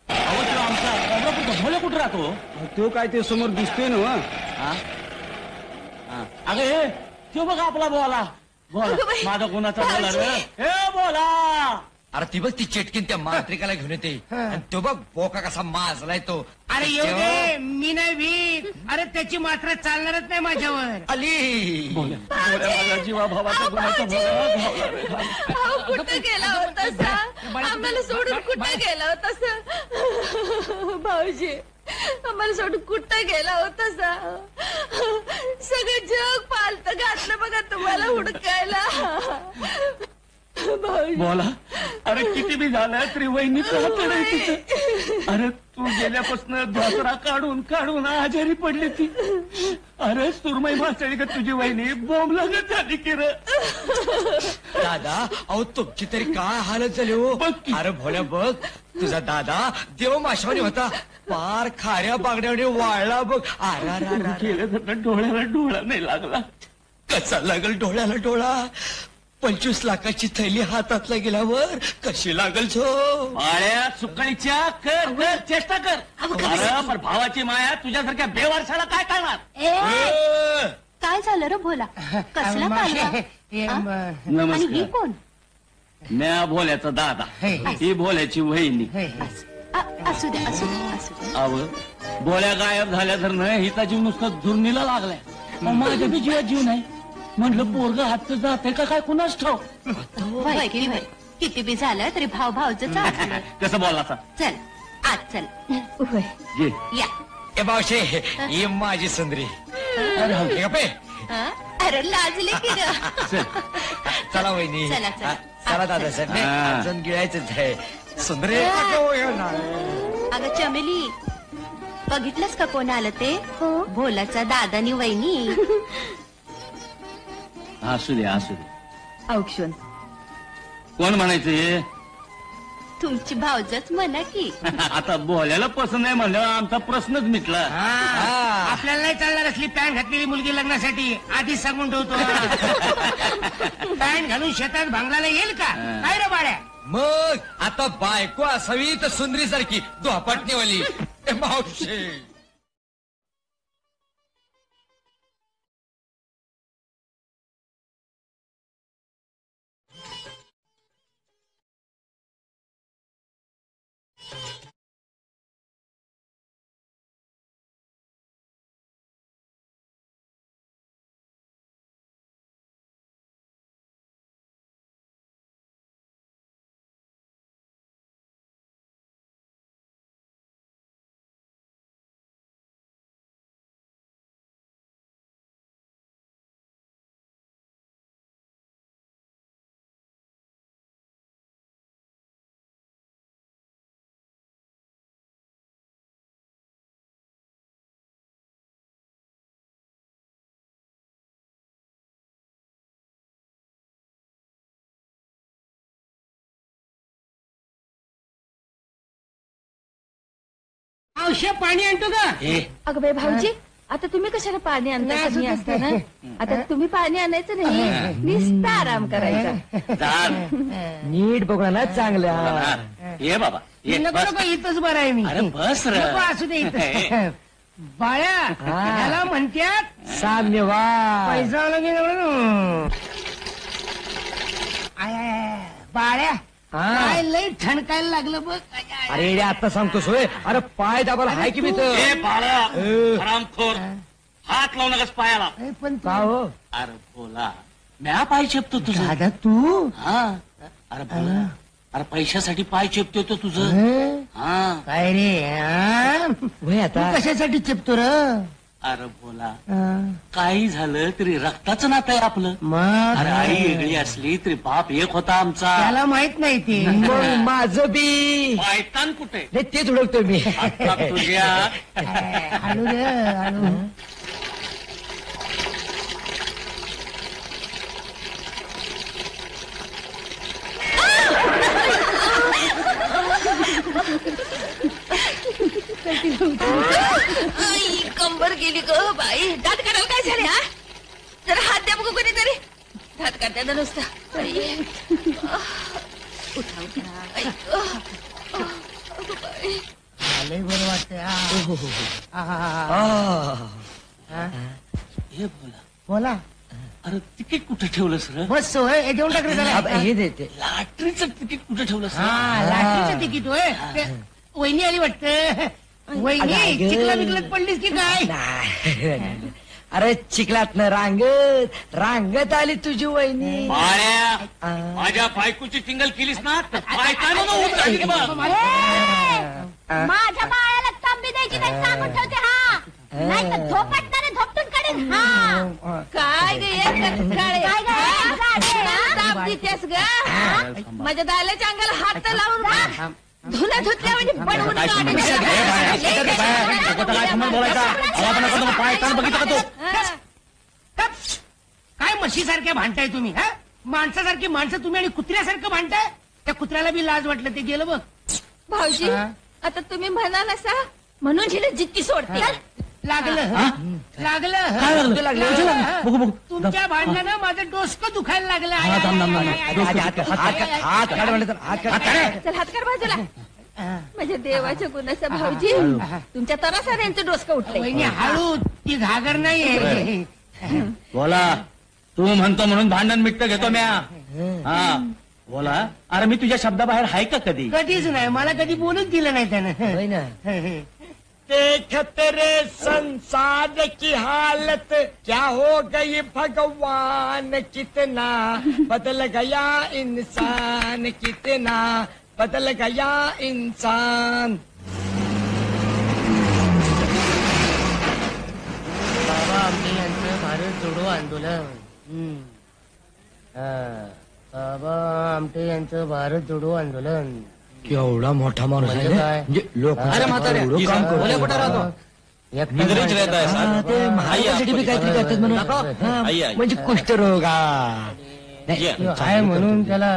अहो तो आमचा कोल्हापूरचा भोले कुठं राहतो? तो काय ते समोर दिसतोय ना. हा? हा. अगं हे तो बघा आपला बोला माझा कोणाचा बोला रे. हे बोला. अरे ती बघ ती चेटकीन त्या मांत्रिकाला घेऊन येते. आणि तो बघ बोका कसा माजलाय तो. अरे येऊ दे, मी नाही भीक. अरे त्याची मात्र चालणारच नाही माझ्यावर. आली. माझा जीवा भावाचा कोणाचा बोला. अहो, कुठं गेला होता सा? आम्हाला सोडून कुठं गेला होता सा? भाऊजी, आम्हाला सोडून कुठं गेला होता सा? सगळं जग पालत घातलं बघा तुम्हाला हुडकायला. भाऊजी, बोला. अरे किती बी झालं तरी वहिनीचं हातड आहे तिचं. अरे तू गेल्यापासून धोतरा काढून काढून आजारी पडली ती. अरे सुरमई मासळी का तुझी वहिनी बोंब लागत झाली की रे. दादा अहो तुमची तरी काय हालत झाली हो. बघ की. अरे भोल्या बघ, तुझा दादा देव माशावानी होता. पार खाऱ्या बागड्याने वाळला बघ. गेलं तर डोळ्याला डोळा नाही लागला. कसा लागल डोळ्याला डोळा. 25 लाखाची थैली हातातला गेल्यावर कशी लागल झो. आळ्या सुकाळीच्या कर कर चेष्टा कर. अरे पण भावाची माया तुझ्यासारख्या बेवारसाला काय करणार. काय झालं रे भोला? कसला मावशी, कालवा? हे, हा? म- आणि ही कोण? म्या भोल्याचा दादा, हे. ही भोल्याची वहिनी. हे. असू दे असू दे असू दे. अव भोल्या गायब झाल्या तर नाही हिचा जीव नुसता दुर्नीला लागलाय. मग माझ्या बी जीवात जीव नाही. म्हटलं पोरग हातचं जाते का काय कुणाच ठाव. होय की होय. किती बी झालं तरी भाव भावच चाललं. कसं बोलला असा. चल आज चल. ये. या. ए मावशे ही माझी सुंदरी. अरे हो. हे गप्पे. हा? अरे लाजले की ग. चल. चला वहिनी. चला, चला. हा, चला दादा साहेब हा. अजून गिळायचंच आहे. सुंदरी अगं चमेली, बघितलंस का कोण आलं ते? भोलाचा दादा आणि वहिनी. असू दे असू दे. औक्षण कोण म्हणायचं हे? तुमची भावजच म्हणा की. आता बोलायला पसंत नाही म्हणलं आमचा प्रश्नच मिटला. हा. आपल्याला नाही चालणार असली पॅन्ट घातलेली मुलगी लग्नासाठी आधीच सांगून ठेवतो. पॅन्ट घालून शेतात भांगलाला येईल का? काय रे बाळ्या? मग आता बायको असावी तर सुंदरी सारखी दुहापटणीवाली. ए मावशे औषध पाणी आणतो का? अगं बाई भाऊजी, आता तुम्ही कशाला पाणी आणता? नाही, कमी असं असताना आता तुम्ही पाणी आणायचं नाही, नुसता आराम करायचा. चाल. नीट बघा ना चांगल्या. ये बाबा ये नको बस. नको, इथंच बरं आहे मी. अरे बस रे. नको असू दे इथं. बाळ्या त्याला म्हणतात साम्यवाद. पैसा आला की बाळ्या, काय लय ठणकायला लागलं बघ. अरे आता सांगतोस होय. अरे पाय दाबाला हाय की मी तर. ए बाळा हरामखोर, हात लावू नकस पायाला. पण का हो? अरे बोला, म्या पाय चेपतो तुझं. दादा तू हा अरे बोला, अरे पैशासाठी पाय चेपतो तो तुझं. हा काय रे होय आता कशासाठी चिपतो र? अरे बोला, काही झालं तरी रक्ताचं नातं आहे आपलं. मग अरे आई वेगळी असली तरी बाप एक होता आमचा. त्याला माहित नाही ते. मग माझं बी पायतान कुठे नाही, तेच ओळखतो मी. आता तुझ्या हळू रे हळू. कंबर गेली ग बाई. दात काढायला काय झाले हा? जरा हात द्या बघू कोणीतरी. दात काढत्या ना नुसता. उठा उठा. आई ग. लय बरं वाटतंय. हे बोला, बोला. अरे तिकीट कुठे ठेवलंस रे? बस होय. हे देऊन टाक रे त्याला. हे देते. लॉटरीचं तिकीट कुठे ठेवलंस रे? हा लाटरीचं तिकीट होय. ते वहिनी आली वाटतं. वहिनी अगं. चिखला बिकलत पडलीस की काय? नाही. अरे चिखलात न रांगत आली तुझी वहिनी. बाळ्या, माझ्या बायकोची टिंगल केलीस ना तर पायताना होत राहील बघ. माझ्या बाळाला तांबी द्यायची नाही सांगून ठेवते. हा नाही तर झोपटणारे झोपटून काढेन. हा काय ग ये कटकाळे. काय गं? ताप देतेस ग. माझ्या दाल्याच्या अंगाला हात तर लावून बघ. धुला धुतल्या म्हणजे बनवून काढेन. काय म्हशीसारख्या भांडताय तुम्ही? हा माणसासारखी माणसं तुम्ही आणि कुत्र्यासारखं भांडताय. त्या कुत्र्याला बी लाज वाटलं ते गेलं बघ. भाऊजी आता तुम्ही म्हणाल असा म्हणून हिला जित्ती सोडते. लागलं लागलं तुमच्या भांडणानं माझं डोसकं दुखायला लागलं. चल हात कर बाजूला. माझ्या देवाच्या गुणाचा भाऊजी तुमच्या तरासा यांचं डोसकं उठलंय. वहिनी हळू. ती घागर नाहीये. बोला, तू म्हणतो म्हणून भांडण मिट्ट घेतो म्या. हा बोला. अरे मी तुझ्या शब्दाबाहेर आहे का कधी? कधीच नाही. मला कधी बोलूच दिलं नाही होय ना. त्यानं. देखत रे संसार की हालत क्या हो गई भगवान, कितना बदल गया इंसान, कितना बदल गया इंसान. बाबा आमटे यांचं भारत जोडो आंदोलन. बाबा आमटे यांचं भारत जोडो आंदोलन. केवढा मोठा माणूस आहे म्हणजे काय? म्हणजे लोक अरे म्हातारे, एवढं काम करतो. बोले कुठे राहतो? निगरीच रहता है, हा, ते महाराष्ट्रासाठी बी काहीतरी करतात म्हणून. हा, म्हणजे कुष्ठरोग. काय म्हणून त्याला?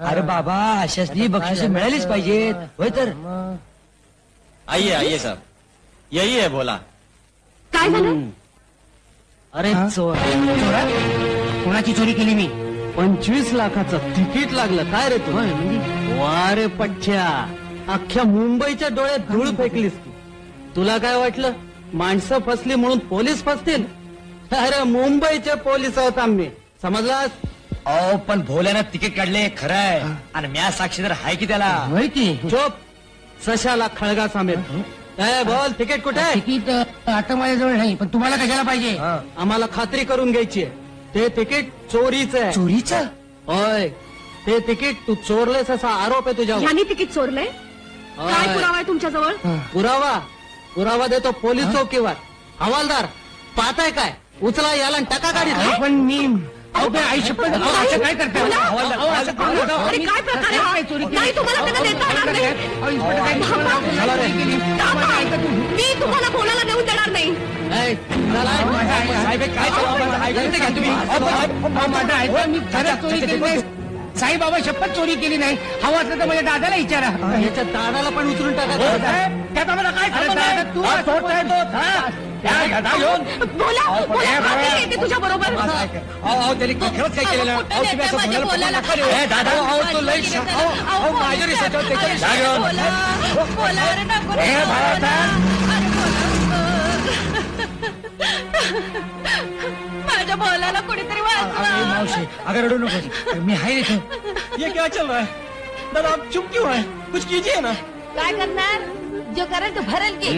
अरे बाबा अशासनी बक्षिस मिळालीच पाहिजेत. होय तर आइए आइए सर, यही है बोला. काय झालं? अरे चोर चोरा? कोणाची चोरी केली मी? 25 लाखाचं तिकीट लागलं काय रे तू? वा रे पठ्या, अख्ख्या मुंबईच्या डोळ्यात धूळ फेकलीस तू. तुला काय वाटलं माणसं फसली म्हणून पोलीस फसतील? अरे मुंबईचे पोलीस आहोत आम्ही, समजलास? अहो पण भोल्यानं तिकीट काढले खरंय. आणि म्या साक्षीदार आहे की त्याला. माहिती चोप सशाला खळगा सामेत. ए बोल तिकीट कुठे आहे? तिकीट आता माझ्याजवळ नाही. पण तुम्हाला कशाला पाहिजे? आम्हाला खात्री करून घ्यायची आहे. ते तिकीट चोरीचं आहे. चोरीचं? होय, ते तिकीट तू चोरलेस असा आरोप आहे तुझ्यावर. यांनी तिकीट चोरलंय? काय पुरावा आहे तुमच्याजवळ? पुरावा देतो पोलीस चौकीवर. हवालदार पाहताय काय? उचला याला आणि टाका गाडीत. पण मी आई शपथ असं काय करताय? अरे काय प्रकार आहे हा? नाही तुम्हाला त्याला देता येणार नाही. मी तुम्हाला कोणाला देऊन देणार नाही. मी खरंच चोरी केली नाही. साईबाबा शपथ चोरी केली नाही. हवं असलं तर माझ्या दादाला विचारा. याच्या दादाला पण उचलून टाका. त्यात आम्हाला काय दादा तू बोला मी येते तुझ्या बरोबर. त्यांनी खरंच काय केलेलं? अहो, तुम्ही असं माझ्या बोलायला बोलायला नको. ए, दादा, अहो, तो लई शा- अहो, माझ्या रिसर्चवर त्याच्यावर जागेवर. माझ्या बोलायला कोणीतरी अरे वाचवा. मावशी, अगं रडू नको. मी आहे इथं. ये क्या चल रहा है? दादा आप चुप क्यों है? कुछ कीजिए ना. काय करणार जो करेल तो भरेल की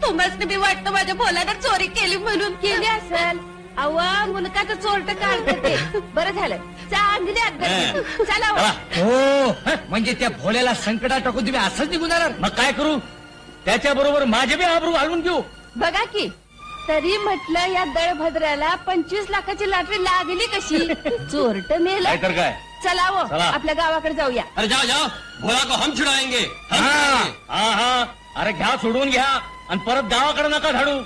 तुम्हाला बी वाटतं माझ्या भोल्यानं चोरी केली म्हणून केली असेल. अव्वा मुलकाचं चोरट काढते ते बरं झालं चांगली अभ्यास चला वा. हो म्हणजे त्या भोल्याला संकटात टाकून तुम्ही असंच निघून जाणार. मग काय करू? त्याच्याबरोबर माझे बी आबरू घालून घेऊ. बघा की तरी म्हटलं या दळभद्राला 25 लाखाची लॉटरी लागली कशी. चोरट मेलं काय तर काय. चला वो चला. आपल्या गावाकडे जाऊया. अरे जाओ जाओ, भोला को हम छुड़ाएंगे. हा अरे घ्या सोडून घ्या आणि परत गावाकडे नका धाडू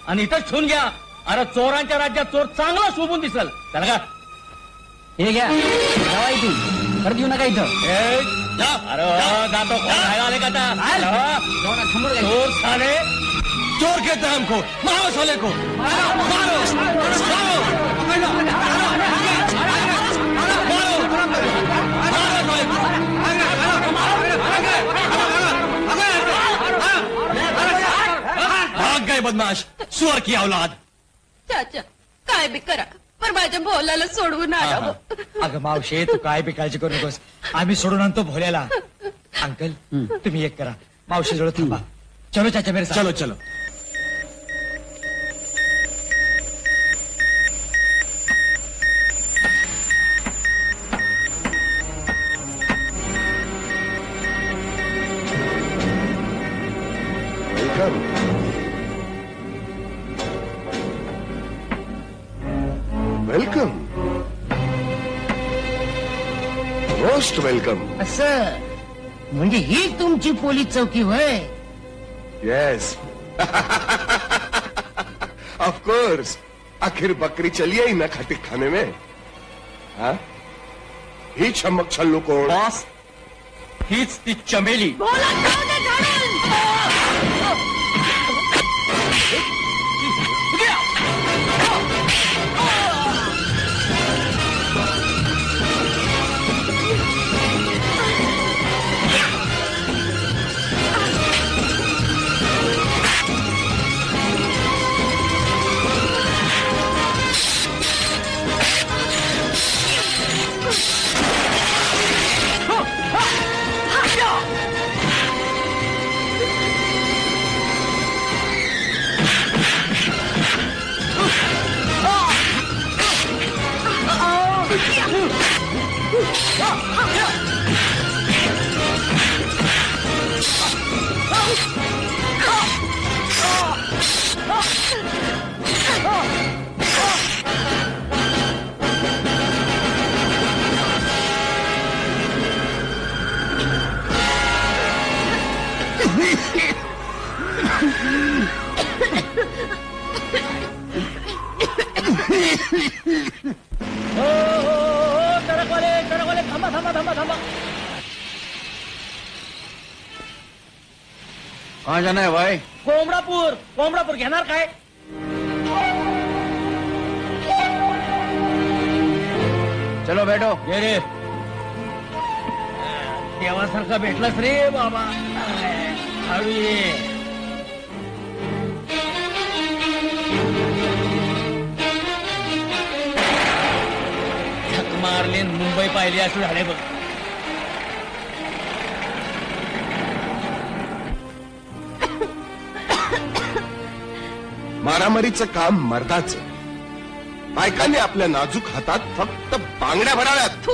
आणि इथंच ठेवून घ्या. अरे चोरांच्या राज्यात चोर चांगला शोभून दिसल. त्याला का हे घ्या जावा इथून, परत येऊ नका इथं. अरे जातो कोण खायला आले का आता? चोर साले. चोर कहते हैं हमको, मारो साले को, भाग गए बदमाश, सुअर की औलाद. चाचा काय बी करा पण माझ्या भोल्याला सोडवून आला. अगं मावशे तू काय बी काळजी करू नकोस, आम्ही सोडून आणतो भोल्याला. अंकल तुम्ही एक करा, मावशी जवळ थांबा. चलो चाचा मेरे साथ. चलो चलो. वेलकम. Welcome, most welcome. असं म्हणजे ही तुमची पोलीस चौकी होय. Yes of course. आखिर बकरी चली आई ना खाती खाने में. हाँ ही चमक छल्लू कोण? बॉस हीच ती चमेली. टरकवाले थांबा थांबा थांबा थांबा. कहा जाना है भाई? कोंबडापूर घेणार काय? चलो बैठो. ये रे देवासारखा भेटलास रे बाबा. हळू ये. झक मारले मुंबई पाहिली असं झाले बघ. मारामारीचं काम मर्दाचं. बायकांनी आपल्या नाजूक हातात फक्त बांगड्या भराव्यात.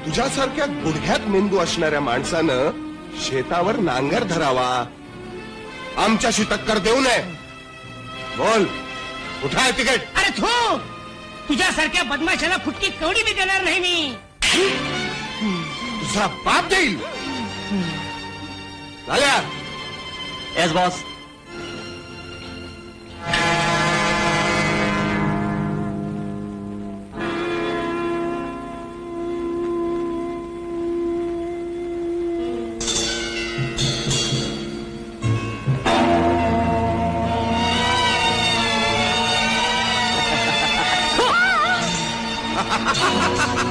तुझ्यासारख्या गुडघ्यात मेंदू असणाऱ्या माणसानं शेतावर नांगर धरावा, आमच्याशी टक्कर देऊ नये. बोल कुठं आहे तिकीट? अरे थू, तुझ्यासारख्या बदमाशाला फुटकी कवडी बी देणार नाही मी. तुझा बाप देईल. झाल्या. Yes boss.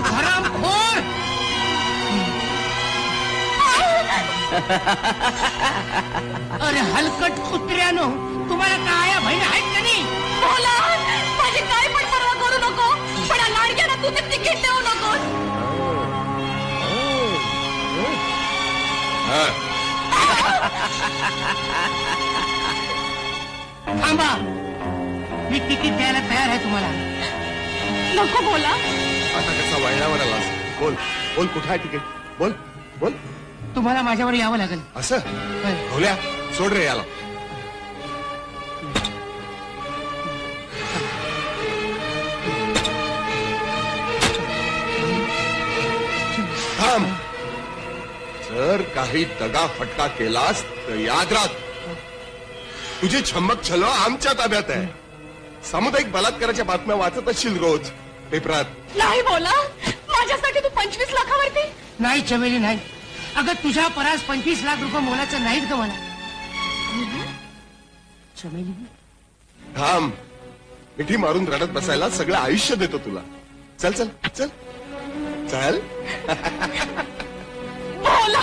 हरामखोर. अरे हलकट कुत्र्यानो, तुम्हाला काय बहीण आहेत का नाही? बोला माझी काय पण परवा करू नको, पण या लाडक्याला तू ते तिकीट देऊ नकोस. थांबा, मी तिकीट द्यायला तयार आहे तुम्हाला. नको बोला. आता कसा वळणावर आलास? बोल बोल, कुठं आहे तिकीट? बोल बोल. तुम्हाला माझ्यावर यावं लागेल. असं भोल्या, सोड रे याला. थांब. जर काही दगा फटका केलास तर याद राख, तुझी छम्मक छलो आमच्या ताब्यात आहे. सामुदायिक बलात्काराच्या बातम्या वाचत असशील रोज पेपरात. नाही बोला, माझ्यासाठी तू 25 लाखावरती. नाही चमेली, नाही. अगं तुझ्या परास 25 लाख रुपये मोलाचं नाहीत ग मला. चमेली, थांब. मिठी मारून रडत बसायला सगळं आयुष्य देतो तुला. चल चल चल चल. बोला.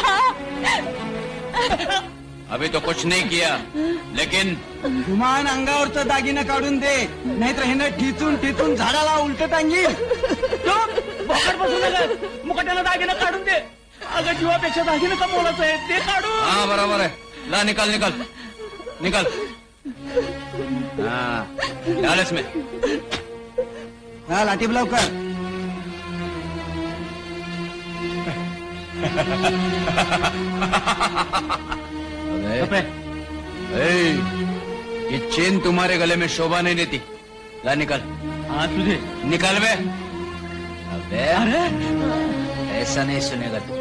अभी तो कुछ नहीं किया, लेकिन गुमान अंगावरचं दागिनं काढून दे, नाहीतर हे ठिचून ठिचून झाडाला उलट टांगील. बोकड बसू नका, मुकट्याला दागिनं काढून दे. अगं जीवापेक्षा दागिनं का बोलायचं आहे ते काढू. हाँ बराबर है. ला निकाल निकाल निकाल. हाँ डाल इसमें. हा लाटीब लवकर. ये चेन तुम्हारे गले में शोभा नहीं देती. ला निकाल. हाँ तुझे निकाल बे. अबे ऐसा नहीं सुनेगा तू.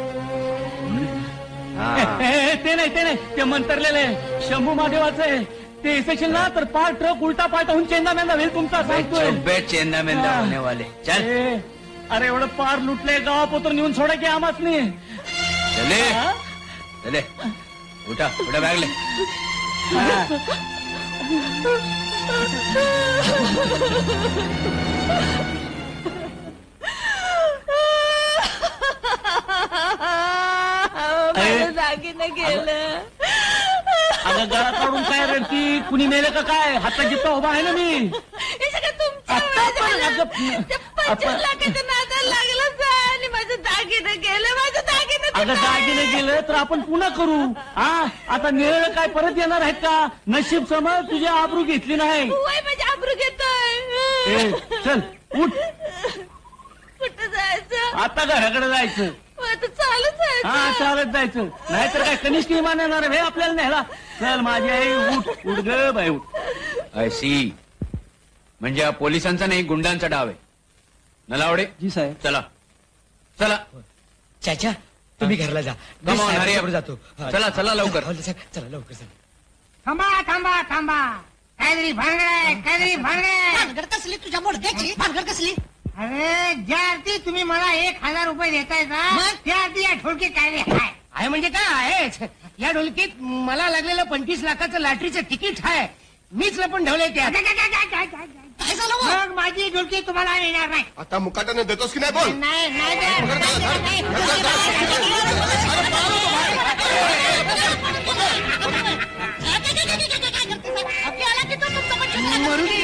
ते नाही ते मंतरलेलं आहे, शंभू महादेवाचं आहे. ते इसेशील ना तर पार ट्रक उलटा पालटा होऊन चेंदा मेंदा होईल तुमचा, सांगतोय. चुप्पे चेंदा मेंदा होने वाले. चल अरे एवढं पार लुटले, गावापोतर नेऊन सोडा की आमाच नाही. चले चले. उठा उठा, बॅग ले. माझं दागिनं गेलं. अगं गळा काढून काय रडती? कुणी नेलं का काय? हातात जिथं उभा आहे ना मी. हे सगळं तुमच्या 25 लाखाच्या नादाला लागलं आणि माझं दागिनं गेलं. माझं दागिनं अगं दागिनं गेलं तर आपण पुन्हा करू. हा आता नेलं काय परत येणार आहेत का? नशीब समज तुझी आबरू घेतली नाही. वय माझी आबरू घेतोय. चल उठ, कुठं जायचं? आता घराकडे जायचं. आता चालूच आहे. हा चालत जायचं, नाहीतर काय कनिष्ठ विमान येणार आहे आपल्याला न्यायला. चल माझी आई, उठ उठ ग बाई उठ. ऐसी म्हणजे हा पोलिसांचा नाही, गुंडांचा डाव आहे. नलावडे जी साहेब. चला चला. चाचा तुम्ही घरला जा. Come on, me hurry up. साहेबाबरोबर जातो. चला चला लवकर. चला लवकर चला. थांबा थांबा थांबा. काहीतरी भानगड आहे, काहीतरी भानगड. भानगड कसली तुझ्या मोडक्याची? भानगड कसली? अरे ज्या अर्थी तुम्ही मला 1000 रुपये देताय ना, त्या अर्थी या ढोलकीत काय आहे म्हणजे काय आहे? या ढोलकीत मला लागलेलं 25 लाखाचं लॉटरीचं तिकीट आहे. मीच लपून ठेवलंय त्यात. काय झालं हो? मग माझी ढोलकी तुम्हाला मिळणार नाही. आता मुकाट्याने देतोस की नाही? बोल. नाही नाही मरू दे.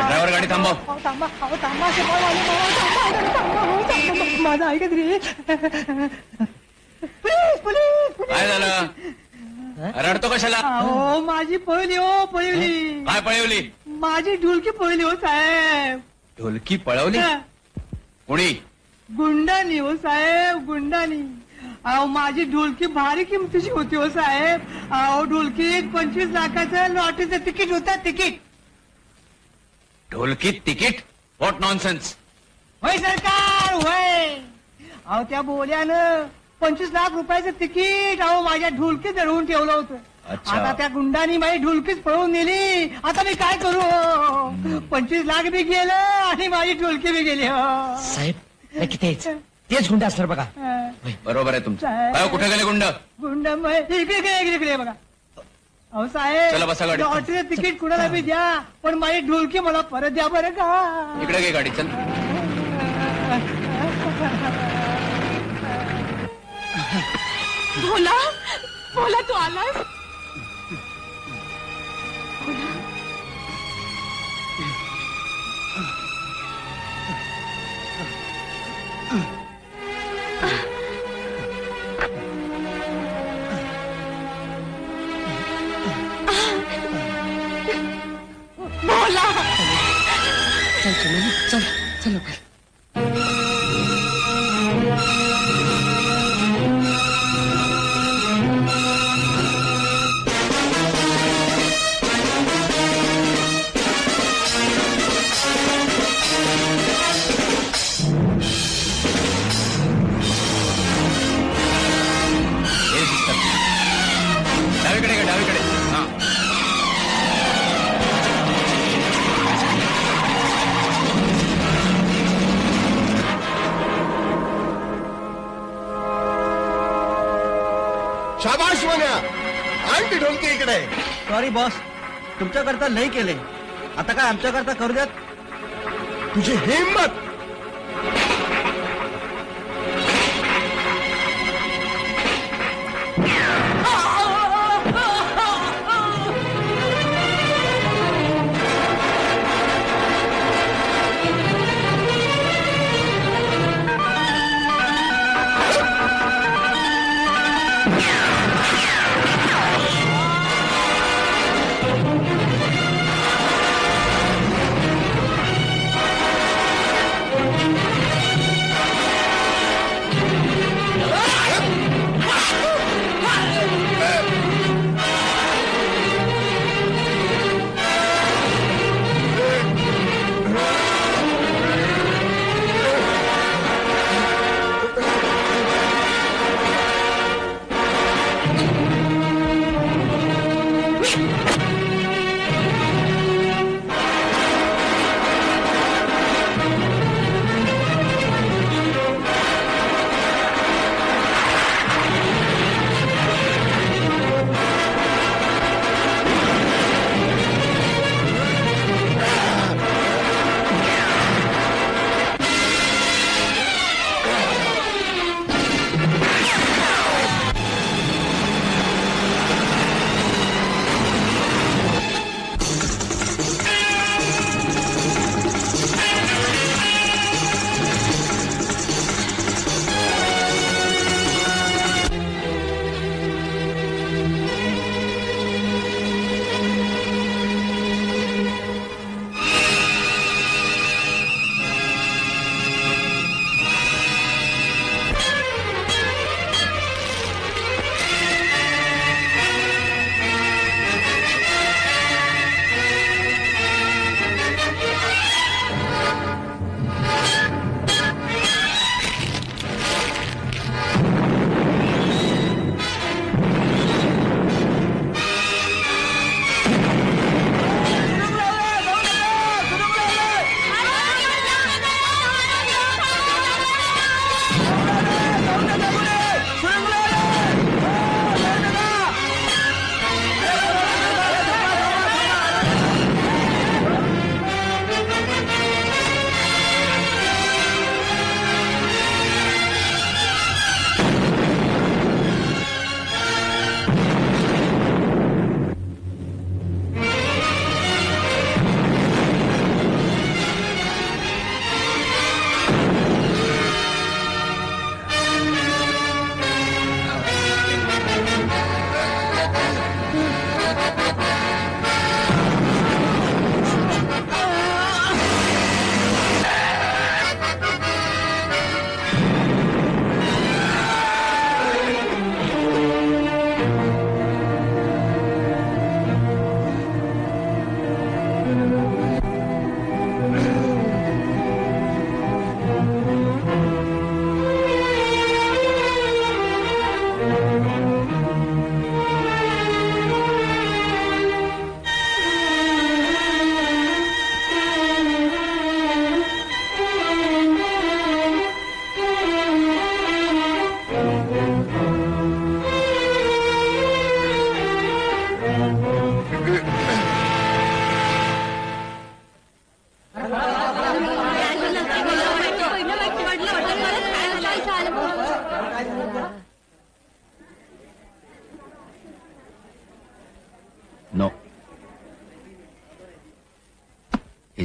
ड्रायव्हर गाडी थांबव. माझं ऐकत रे. काय झालं? रडतो कशाला? हो माझी पळली हो, पळली. काय पळवली? माझी ढोलकी पळली हो साहेब. ढोलकी पळवली? कोणी? गुंडानी हो साहेब, गुंडानी. अहो माझी ढोलकी भारी किमतीची होती हो साहेब. अहो ढोलकीत 25 लाखाचं लॉटरीचं तिकीट होतं, तिकीट. ढोलकीत तिकीट? What nonsense. होय सरकार होय. अहो त्या बोल्यानं 25 लाख रुपयाचं तिकीट अहो माझ्या ढोलकीत धरवून ठेवलं होतं. अच्छा. आता त्या गुंडांनी माझी ढोलकीच पळवून नेली. आता मी काय करू? 25 लाख बी गेलं आणि माझी ढोलकी बी गेली. साहेब नक्की तेच गुंड असणार बघा. बरोबर आहे तुमचं. काय कुठे गेले गुंड? गुंड इकडे बघा. अहो चला साहेब बसा गाडीत. लॉटरीचं तिकीट कुणाला बी द्या पण माझी ढोलकी मला परत द्या बरं का. इकडे घे गाडी चल. भोला भोला तू आलास. भोला चल डावीकडे का डावीकडे. हा शाबाश म्हण्या. आण ती ढोलकी इकडे. सॉरी बॉस, तुमच्याकरता नाही केले, आता काय आमच्याकरता करू द्यात. तुझी हिंमत.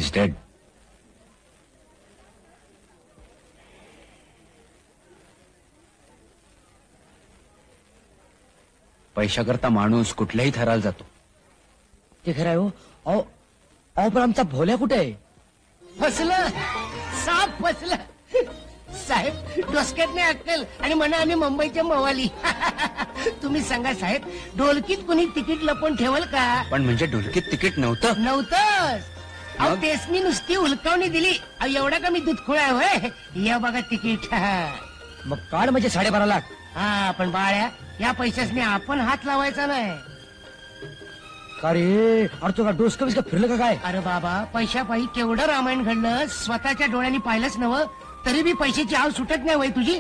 Is dead. पैशाकरता माणूस कुठल्याही थराला जातो. ते खरं आहे हो. अहो अहो, पण आमचा भोल्या कुठे आहे? फसलं, साप फसलं. साहेब डोसक्यात नाही अक्कल आणि म्हणा आम्ही मुंबईच्या मवाली. तुम्ही सांगा साहेब, ढोलकीत कुणी तिकीट लपवून ठेवल का? पण म्हणजे ढोलकीत तिकीट नव्हतं. नव्हतंच. अहो तेसनी नुसती हुलकावणी दिली. अहो एवढा का मी दूध खोळा होय. या बघा तिकीट. मग काढ म्हणजे 12.5 लाख. हा पण बाळ्या, या पैशासने आपण हात लावायचा नाही. का रे? अरे तुला डोसकं बिस्कं फिरलं का काय? अरे बाबा, पैशापायी केवढं रामायण घडलं स्वतःच्या डोळ्यांनी पाहिलंच नवं, तरी बी पैशाची आव सुटत नाही वय तुझी.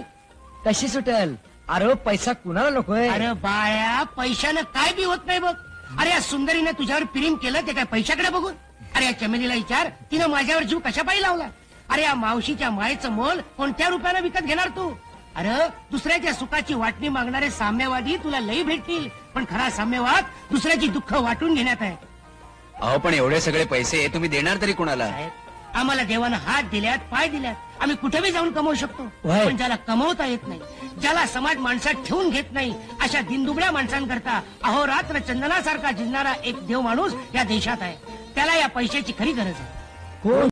कशी सुटेल? अरे पैसा कुणाला नकोय? अरे बाळ्या, पैशानं काय बी होत नाही बघ. अरे या सुंदरीनं तुझ्यावर प्रेम केलं ते काय पैशाकडे बघून? अरे या चमेलीला विचार, तिनं माझ्यावर जीव कशापायी लावला? अरे या मावशीच्या मायेचं मोल कोणत्या रुपयानं विकत घेणार तू? अरे दुसऱ्याच्या सुखाची वाटणी मागणारे साम्यवादी तुला लई भेटतील, पण खरा साम्यवाद दुसऱ्याची दुःख वाटून घेण्यात आहे. अहो पण एवढे सगळे पैसे तुम्ही देणार तरी कुणाला? साहेब, आम्हाला देवानं हात दिल्यात, पाय दिल्यात, आम्ही कुठे बी जाऊन कमवू शकतो. व्हय. पण ज्याला कमवता येत नाही, ज्याला समाज माणसात ठेवून घेत नाही, अशा दिनदुबळ्या माणसांकरता अहोरात्र चंदनासारखा झिजणारा एक देव माणूस या देशात आहे. त्याला या पैशाची खरी गरज आहे. कोण?